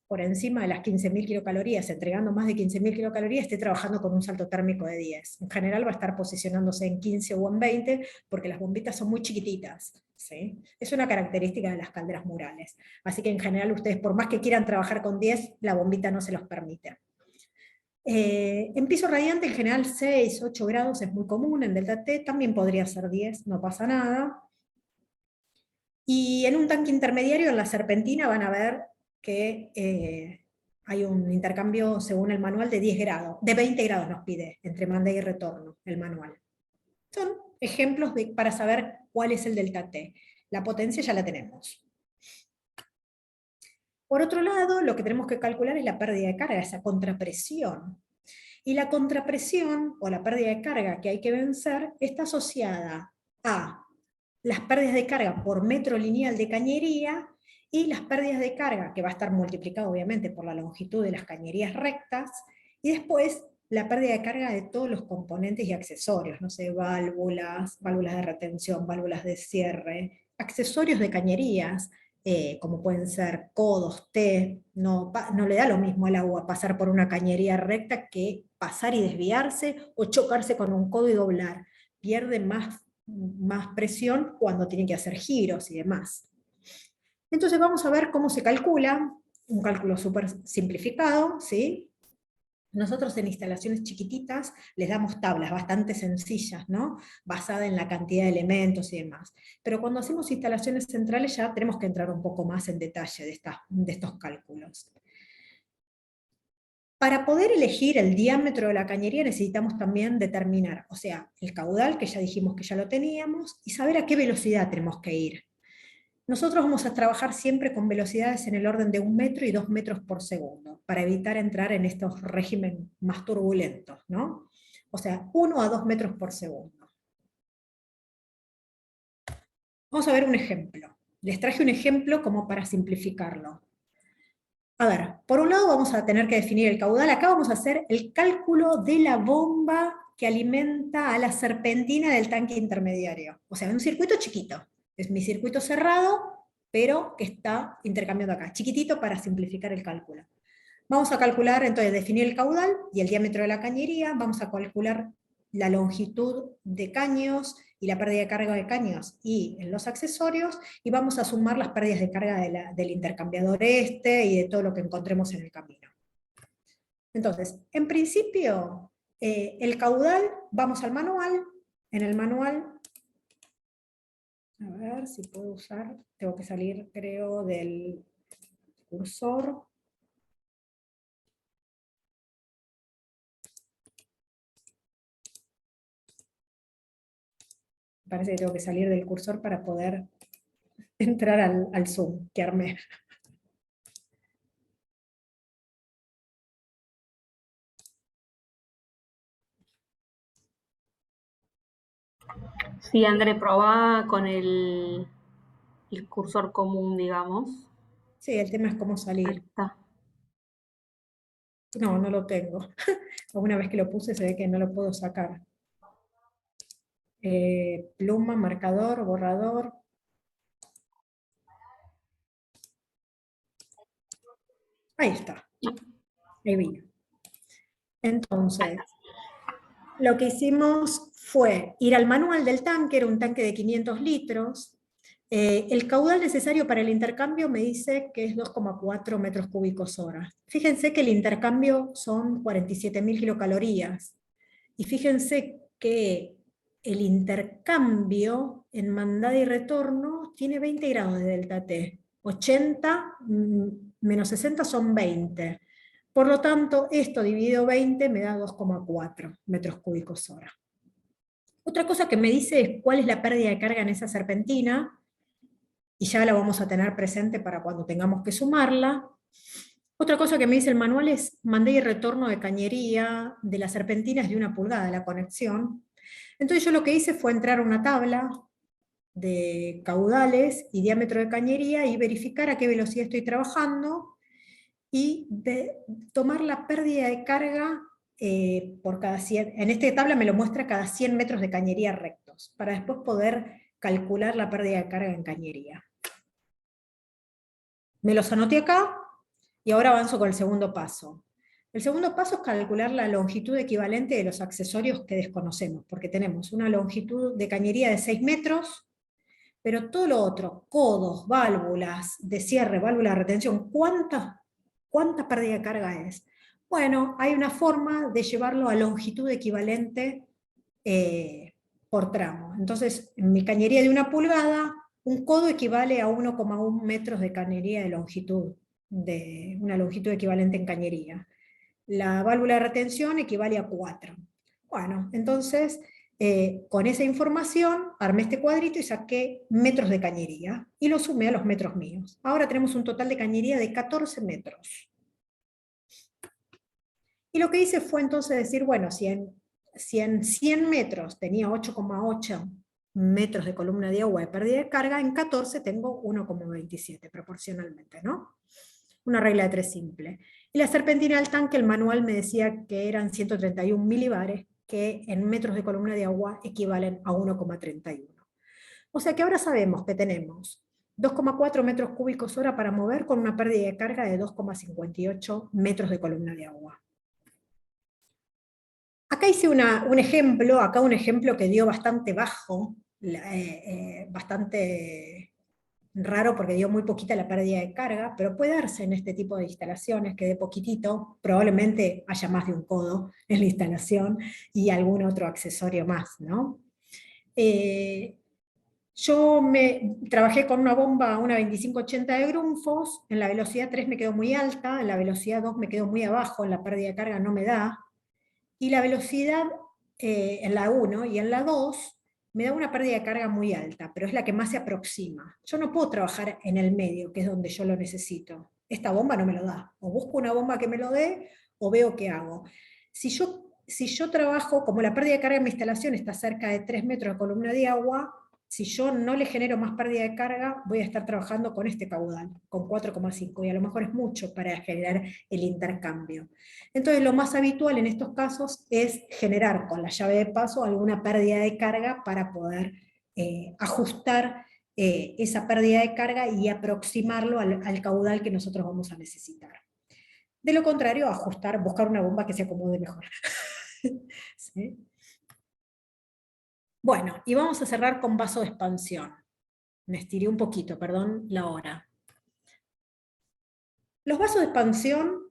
por encima de las 15.000 kilocalorías, entregando más de 15.000 kilocalorías, esté trabajando con un salto térmico de 10. En general va a estar posicionándose en 15 o en 20, porque las bombitas son muy chiquititas. ¿Sí? Es una característica de las calderas murales. Así que en general ustedes, por más que quieran trabajar con 10, la bombita no se los permite. En piso radiante, en general 6, 8 grados es muy común, en delta T también podría ser 10, no pasa nada. Y en un tanque intermediario, en la serpentina, van a ver que hay un intercambio, según el manual, de 10 grados, de 20 grados nos pide, entre manda y retorno, el manual. Son ejemplos para saber cuál es el delta T. La potencia ya la tenemos. Por otro lado, lo que tenemos que calcular es la pérdida de carga, esa contrapresión. Y la contrapresión, o la pérdida de carga que hay que vencer, está asociada a las pérdidas de carga por metro lineal de cañería y las pérdidas de carga, que va a estar multiplicado obviamente por la longitud de las cañerías rectas, y después la pérdida de carga de todos los componentes y accesorios, no sé, válvulas, válvulas de retención, válvulas de cierre, accesorios de cañerías, como pueden ser codos, T, no le da lo mismo al agua pasar por una cañería recta que pasar y desviarse o chocarse con un codo y doblar. Pierde más presión cuando tiene que hacer giros y demás. Entonces vamos a ver cómo se calcula, un cálculo súper simplificado, ¿sí? Nosotros en instalaciones chiquititas les damos tablas bastante sencillas, ¿no? Basadas en la cantidad de elementos y demás. Pero cuando hacemos instalaciones centrales ya tenemos que entrar un poco más en detalle de estos cálculos. Para poder elegir el diámetro de la cañería necesitamos también determinar, o sea, el caudal, que ya dijimos que ya lo teníamos, y saber a qué velocidad tenemos que ir. Nosotros vamos a trabajar siempre con velocidades en el orden de 1 metro y 2 metros por segundo, para evitar entrar en estos regímenes más turbulentos, ¿no? O sea, 1 a 2 metros por segundo. Vamos a ver un ejemplo. Les traje un ejemplo como para simplificarlo. A ver, por un lado vamos a tener que definir el caudal. Acá vamos a hacer el cálculo de la bomba que alimenta a la serpentina del tanque intermediario. O sea, un circuito chiquito. Es mi circuito cerrado, pero que está intercambiando acá. Chiquitito para simplificar el cálculo. Vamos a calcular, entonces, definir el caudal y el diámetro de la cañería. Vamos a calcular la longitud de caños y la pérdida de carga de caños y en los accesorios, y vamos a sumar las pérdidas de carga del intercambiador y de todo lo que encontremos en el camino. Entonces, en principio, el caudal, vamos al manual. En el manual, a ver si puedo usar, tengo que salir, creo, del cursor. Parece que tengo que salir del cursor para poder entrar al Zoom que armé. Sí, André, probá con el cursor común, digamos. Sí, el tema es cómo Ahí salir. está. No, no lo tengo. Una vez que lo puse se ve que no lo puedo sacar. Pluma, marcador, borrador. Ahí está. Ahí vino. Entonces, lo que hicimos fue ir al manual del tanque, era un tanque de 500 litros. El caudal necesario para el intercambio me dice que es 2,4 metros cúbicos hora. Fíjense que el intercambio son 47.000 kilocalorías. Y fíjense que el intercambio en mandada y retorno tiene 20 grados de delta T. 80 menos 60 son 20. Por lo tanto, esto dividido 20 me da 2,4 metros cúbicos hora. Otra cosa que me dice es cuál es la pérdida de carga en esa serpentina, y ya la vamos a tener presente para cuando tengamos que sumarla. Otra cosa que me dice el manual es mandé y retorno de cañería de la serpentina es de 1 pulgada la conexión. Entonces yo lo que hice fue entrar a una tabla de caudales y diámetro de cañería y verificar a qué velocidad estoy trabajando y tomar la pérdida de carga por cada 100, en esta tabla me lo muestra cada 100 metros de cañería rectos, para después poder calcular la pérdida de carga en cañería. Me los anoté acá, Y ahora avanzo con el segundo paso. El segundo paso es calcular la longitud equivalente de los accesorios que desconocemos, porque tenemos una longitud de cañería de 6 metros, pero todo lo otro, codos, válvulas de cierre, válvulas de retención, ¿cuánta pérdida de carga es? Bueno, hay una forma de llevarlo a longitud equivalente por tramo. Entonces, en mi cañería de 1 pulgada, un codo equivale a 1,1 metros de cañería de longitud, de una longitud equivalente en cañería. La válvula de retención equivale a 4. Bueno, entonces, con esa información, armé este cuadrito y saqué metros de cañería, y lo sumé a los metros míos. Ahora tenemos un total de cañería de 14 metros. Y lo que hice fue entonces decir, bueno, si en 100 metros tenía 8,8 metros de columna de agua de pérdida de carga, en 14 tengo 1,27 proporcionalmente, ¿no? Una regla de 3 simple. Y la serpentina del tanque, el manual me decía que eran 131 milibares, que en metros de columna de agua equivalen a 1,31. O sea que ahora sabemos que tenemos 2,4 metros cúbicos hora para mover con una pérdida de carga de 2,58 metros de columna de agua. Acá hice un ejemplo que dio bastante bajo, bastante raro porque dio muy poquita la pérdida de carga, pero puede darse en este tipo de instalaciones que dé poquitito, probablemente haya más de un codo en la instalación y algún otro accesorio más, ¿no? Yo trabajé con una bomba, una 2580 de Grundfos, en la velocidad 3 me quedó muy alta, en la velocidad 2 me quedó muy abajo, en la pérdida de carga no me da, y la velocidad en la 1 y en la 2 me da una pérdida de carga muy alta, pero es la que más se aproxima. Yo no puedo trabajar en el medio, que es donde yo lo necesito. Esta bomba no me lo da. O busco una bomba que me lo dé, o veo qué hago. Si yo trabajo, como la pérdida de carga en mi instalación está cerca de 3 metros de columna de agua, si yo no le genero más pérdida de carga, voy a estar trabajando con este caudal, con 4,5, y a lo mejor es mucho para generar el intercambio. Entonces lo más habitual en estos casos es generar con la llave de paso alguna pérdida de carga para poder ajustar esa pérdida de carga y aproximarlo al caudal que nosotros vamos a necesitar. De lo contrario, buscar una bomba que se acomode mejor. ¿Sí? Bueno, y vamos a cerrar con vaso de expansión. Me estiré un poquito, perdón la hora. Los vasos de expansión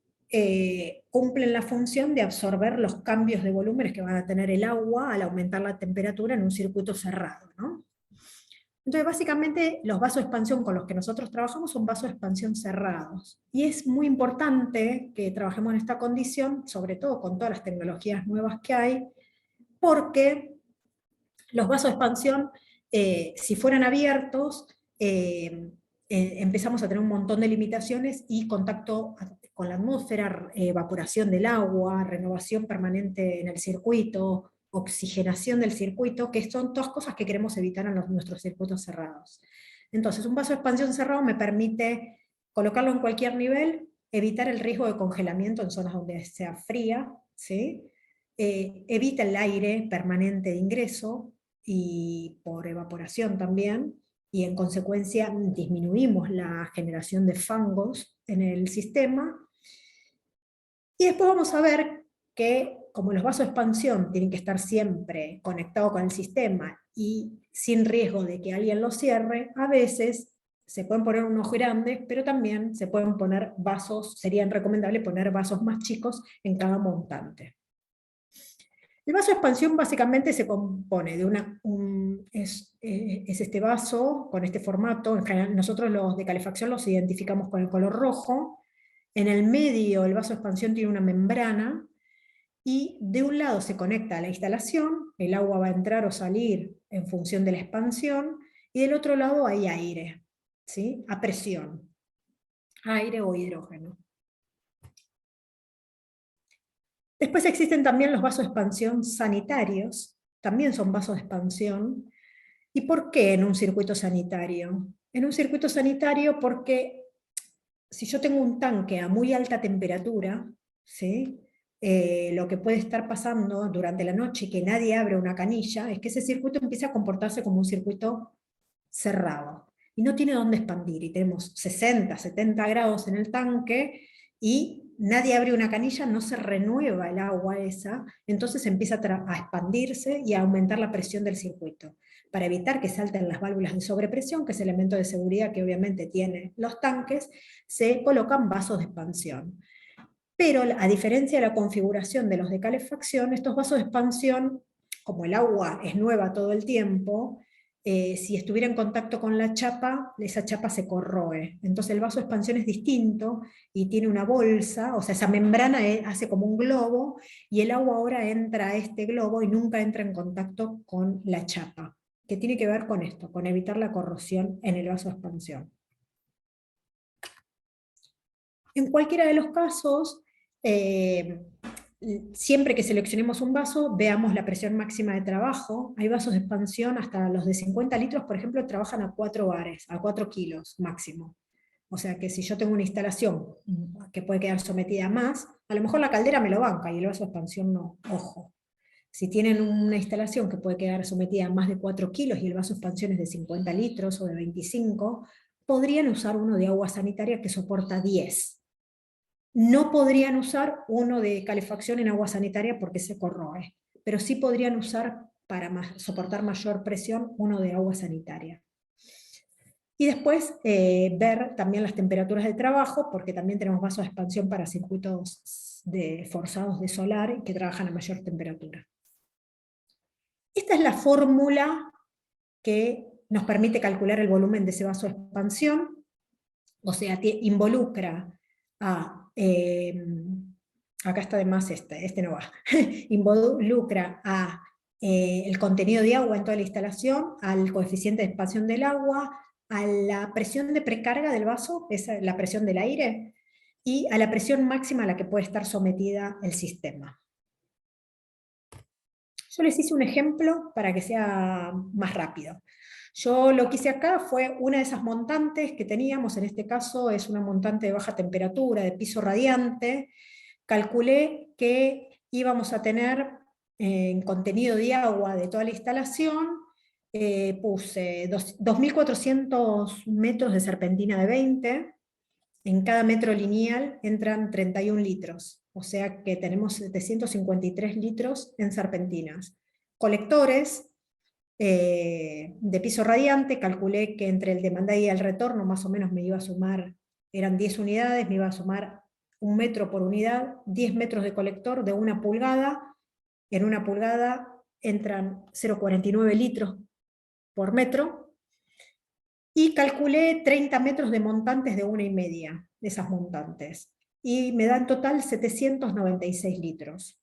cumplen la función de absorber los cambios de volúmenes que van a tener el agua al aumentar la temperatura en un circuito cerrado, ¿no? Entonces, básicamente, los vasos de expansión con los que nosotros trabajamos son vasos de expansión cerrados. Y es muy importante que trabajemos en esta condición, sobre todo con todas las tecnologías nuevas que hay, porque los vasos de expansión, si fueran abiertos, empezamos a tener un montón de limitaciones y contacto con la atmósfera, evaporación del agua, renovación permanente en el circuito, oxigenación del circuito, que son todas cosas que queremos evitar en nuestros circuitos cerrados. Entonces, un vaso de expansión cerrado me permite colocarlo en cualquier nivel, evitar el riesgo de congelamiento en zonas donde sea fría, ¿sí? Evita el aire permanente de ingreso, y por evaporación también, y en consecuencia disminuimos la generación de fangos en el sistema. Y después vamos a ver que como los vasos de expansión tienen que estar siempre conectados con el sistema y sin riesgo de que alguien los cierre, a veces se pueden poner unos grandes, pero también se pueden poner vasos, serían recomendables poner vasos más chicos en cada montante. El vaso de expansión básicamente se compone de es este vaso con este formato. En general, nosotros los de calefacción los identificamos con el color rojo. En el medio el vaso de expansión tiene una membrana y de un lado se conecta a la instalación, el agua va a entrar o salir en función de la expansión, y del otro lado hay aire, ¿sí? A presión, aire o hidrógeno. Después existen también los vasos de expansión sanitarios, también son vasos de expansión. ¿Y por qué en un circuito sanitario? En un circuito sanitario porque si yo tengo un tanque a muy alta temperatura, ¿sí? Lo que puede estar pasando durante la noche y que nadie abre una canilla es que ese circuito empieza a comportarse como un circuito cerrado y no tiene dónde expandir, y tenemos 60, 70 grados en el tanque y nadie abre una canilla, no se renueva el agua esa, entonces empieza a expandirse y a aumentar la presión del circuito. Para evitar que salten las válvulas de sobrepresión, que es el elemento de seguridad que obviamente tienen los tanques, se colocan vasos de expansión. Pero a diferencia de la configuración de los de calefacción, estos vasos de expansión, como el agua es nueva todo el tiempo, si estuviera en contacto con la chapa, esa chapa se corroe. Entonces el vaso de expansión es distinto y tiene una bolsa, o sea, esa membrana hace como un globo, y el agua ahora entra a este globo y nunca entra en contacto con la chapa, que tiene que ver con esto, con evitar la corrosión en el vaso de expansión. En cualquiera de los casos, siempre que seleccionemos un vaso, veamos la presión máxima de trabajo. Hay vasos de expansión, hasta los de 50 litros, por ejemplo, trabajan a 4 bares, a 4 kilos máximo. O sea que si yo tengo una instalación que puede quedar sometida a más, a lo mejor la caldera me lo banca y el vaso de expansión no, ojo. Si tienen una instalación que puede quedar sometida a más de 4 kilos y el vaso de expansión es de 50 litros o de 25, podrían usar uno de agua sanitaria que soporta 10. No podrían usar uno de calefacción en agua sanitaria porque se corroe, pero sí podrían usar para soportar mayor presión uno de agua sanitaria. Y después ver también las temperaturas de trabajo, porque también tenemos vasos de expansión para circuitos forzados de solar que trabajan a mayor temperatura. Esta es la fórmula que nos permite calcular el volumen de ese vaso de expansión, o sea, involucra a, acá está de más este no va, involucra a el contenido de agua en toda la instalación, al coeficiente de expansión del agua, a la presión de precarga del vaso, esa es la presión del aire, y a la presión máxima a la que puede estar sometida el sistema. Yo les hice un ejemplo para que sea más rápido. Yo lo que hice acá fue una de esas montantes que teníamos, en este caso es una montante de baja temperatura, de piso radiante. Calculé que íbamos a tener en contenido de agua de toda la instalación, puse 2.400 metros de serpentina de 20, en cada metro lineal entran 31 litros, o sea que tenemos 753 litros en serpentinas. Colectores de piso radiante, calculé que entre el demanda y el retorno más o menos me iba a sumar, eran 10 unidades, me iba a sumar 1 metro por unidad, 10 metros de colector de 1 pulgada, en 1 pulgada entran 0,49 litros por metro, y calculé 30 metros de montantes de 1,5, de esas montantes, y me da en total 796 litros.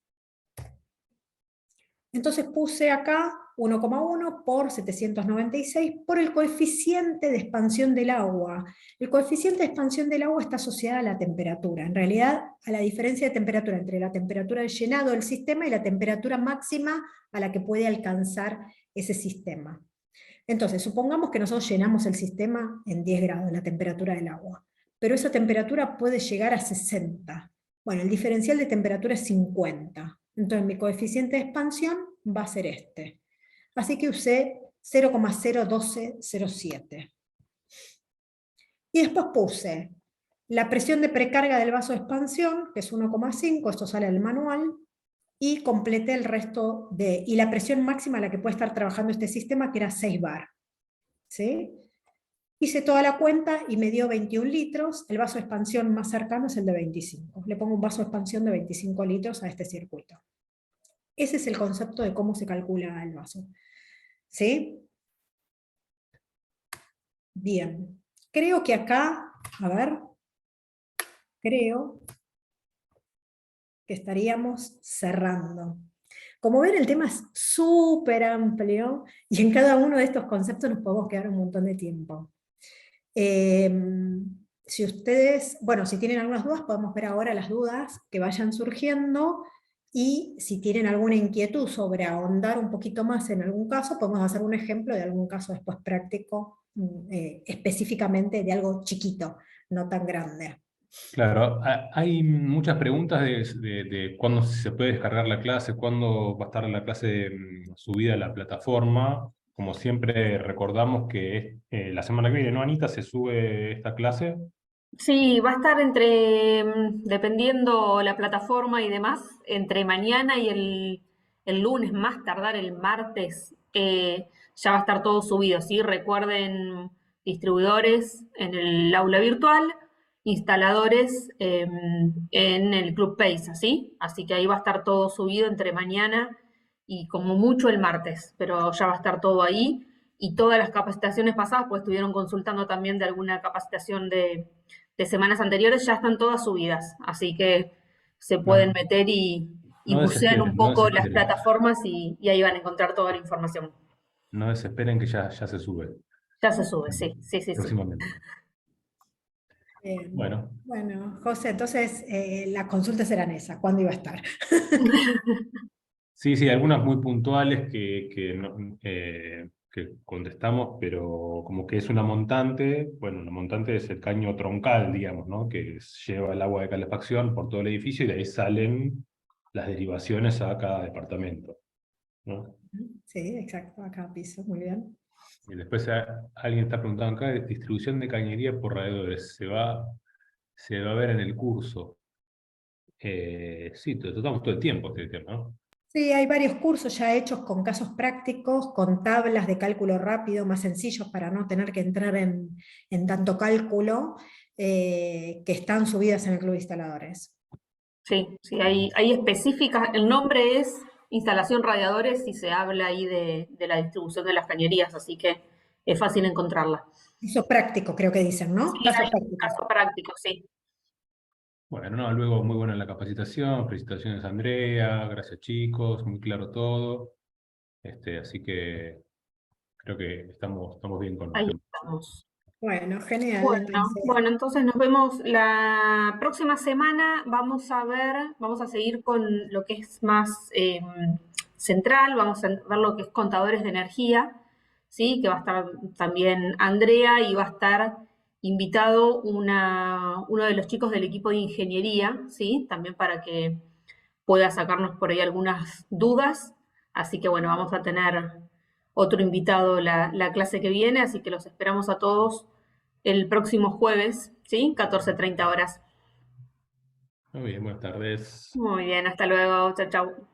Entonces puse acá 1,1 por 796 por el coeficiente de expansión del agua. El coeficiente de expansión del agua está asociado a la temperatura, en realidad a la diferencia de temperatura entre la temperatura del llenado del sistema y la temperatura máxima a la que puede alcanzar ese sistema. Entonces, supongamos que nosotros llenamos el sistema en 10 grados, la temperatura del agua, pero esa temperatura puede llegar a 60. Bueno, el diferencial de temperatura es 50. Entonces mi coeficiente de expansión va a ser este. Así que usé 0,01207. Y después puse la presión de precarga del vaso de expansión, que es 1,5, esto sale del manual, y completé el resto y la presión máxima a la que puede estar trabajando este sistema, que era 6 bar. ¿Sí? Hice toda la cuenta y me dio 21 litros, el vaso de expansión más cercano es el de 25. Le pongo un vaso de expansión de 25 litros a este circuito. Ese es el concepto de cómo se calcula el vaso. ¿Sí? Bien. Creo que acá, a ver, creo que estaríamos cerrando. Como ven, el tema es súper amplio y en cada uno de estos conceptos nos podemos quedar un montón de tiempo. Si ustedes, bueno, si tienen algunas dudas, podemos ver ahora las dudas que vayan surgiendo, y si tienen alguna inquietud sobre ahondar un poquito más en algún caso, podemos hacer un ejemplo de algún caso después práctico, específicamente de algo chiquito, no tan grande. Claro, hay muchas preguntas de cuándo se puede descargar la clase, cuándo va a estar la clase subida a la plataforma. Como siempre recordamos que la semana que viene, ¿no, Anita? Se sube esta clase. Sí, va a estar entre, dependiendo la plataforma y demás, entre mañana y el lunes, más tardar el martes, ya va a estar todo subido, ¿sí? Recuerden, distribuidores en el aula virtual, instaladores en el Club Pace, ¿sí? Así que ahí va a estar todo subido entre mañana y como mucho el martes, pero ya va a estar todo ahí. Y todas las capacitaciones pasadas, pues estuvieron consultando también de alguna capacitación de semanas anteriores, ya están todas subidas, así que se pueden No, meter y no bucear un desesperen, no poco las desesperen. plataformas y ahí van a encontrar toda la información. No desesperen que ya se sube Ya se sube, sí, sí, sí, sí. próximamente. Bien. Bueno, Bueno, José, entonces las consultas eran esas, ¿cuándo iba a estar? sí, sí, algunas muy puntuales que contestamos, pero como que es una montante, bueno, una montante es el caño troncal, digamos, ¿no? Lleva el agua de calefacción por todo el edificio y de ahí salen las derivaciones a cada departamento, ¿no? Sí, exacto, acá piso, muy bien. Y después alguien está preguntando acá, distribución de cañería por radiadores, se va a ver en el curso. Sí, tratamos todo el tiempo este tema, ¿no? Sí, hay varios cursos ya hechos con casos prácticos, con tablas de cálculo rápido, más sencillos para no tener que entrar en tanto cálculo, que están subidas en el Club de Instaladores. Sí, sí, hay específicas, el nombre es instalación radiadores y se habla ahí de la distribución de las cañerías, así que es fácil encontrarla. Caso práctico, creo que dicen, Sí, ¿no? Casos hay un prácticos. caso práctico, sí. Bueno, no, luego muy buena la capacitación, felicitaciones a Andrea, gracias chicos, muy claro todo. Así que creo que estamos bien con los Ahí temas. estamos. Bueno, genial, Bueno, entonces. bueno, entonces nos vemos la próxima semana. Vamos a ver, vamos a seguir con lo que es más central, vamos a ver lo que es contadores de energía, ¿sí? Que va a estar también Andrea y va a estar invitado uno de los chicos del equipo de ingeniería, ¿sí? También para que pueda sacarnos por ahí algunas dudas. Así que bueno, vamos a tener otro invitado la clase que viene, así que los esperamos a todos el próximo jueves, ¿sí? 14:30 horas. Muy bien, buenas tardes. Muy bien, hasta luego, chao, chao.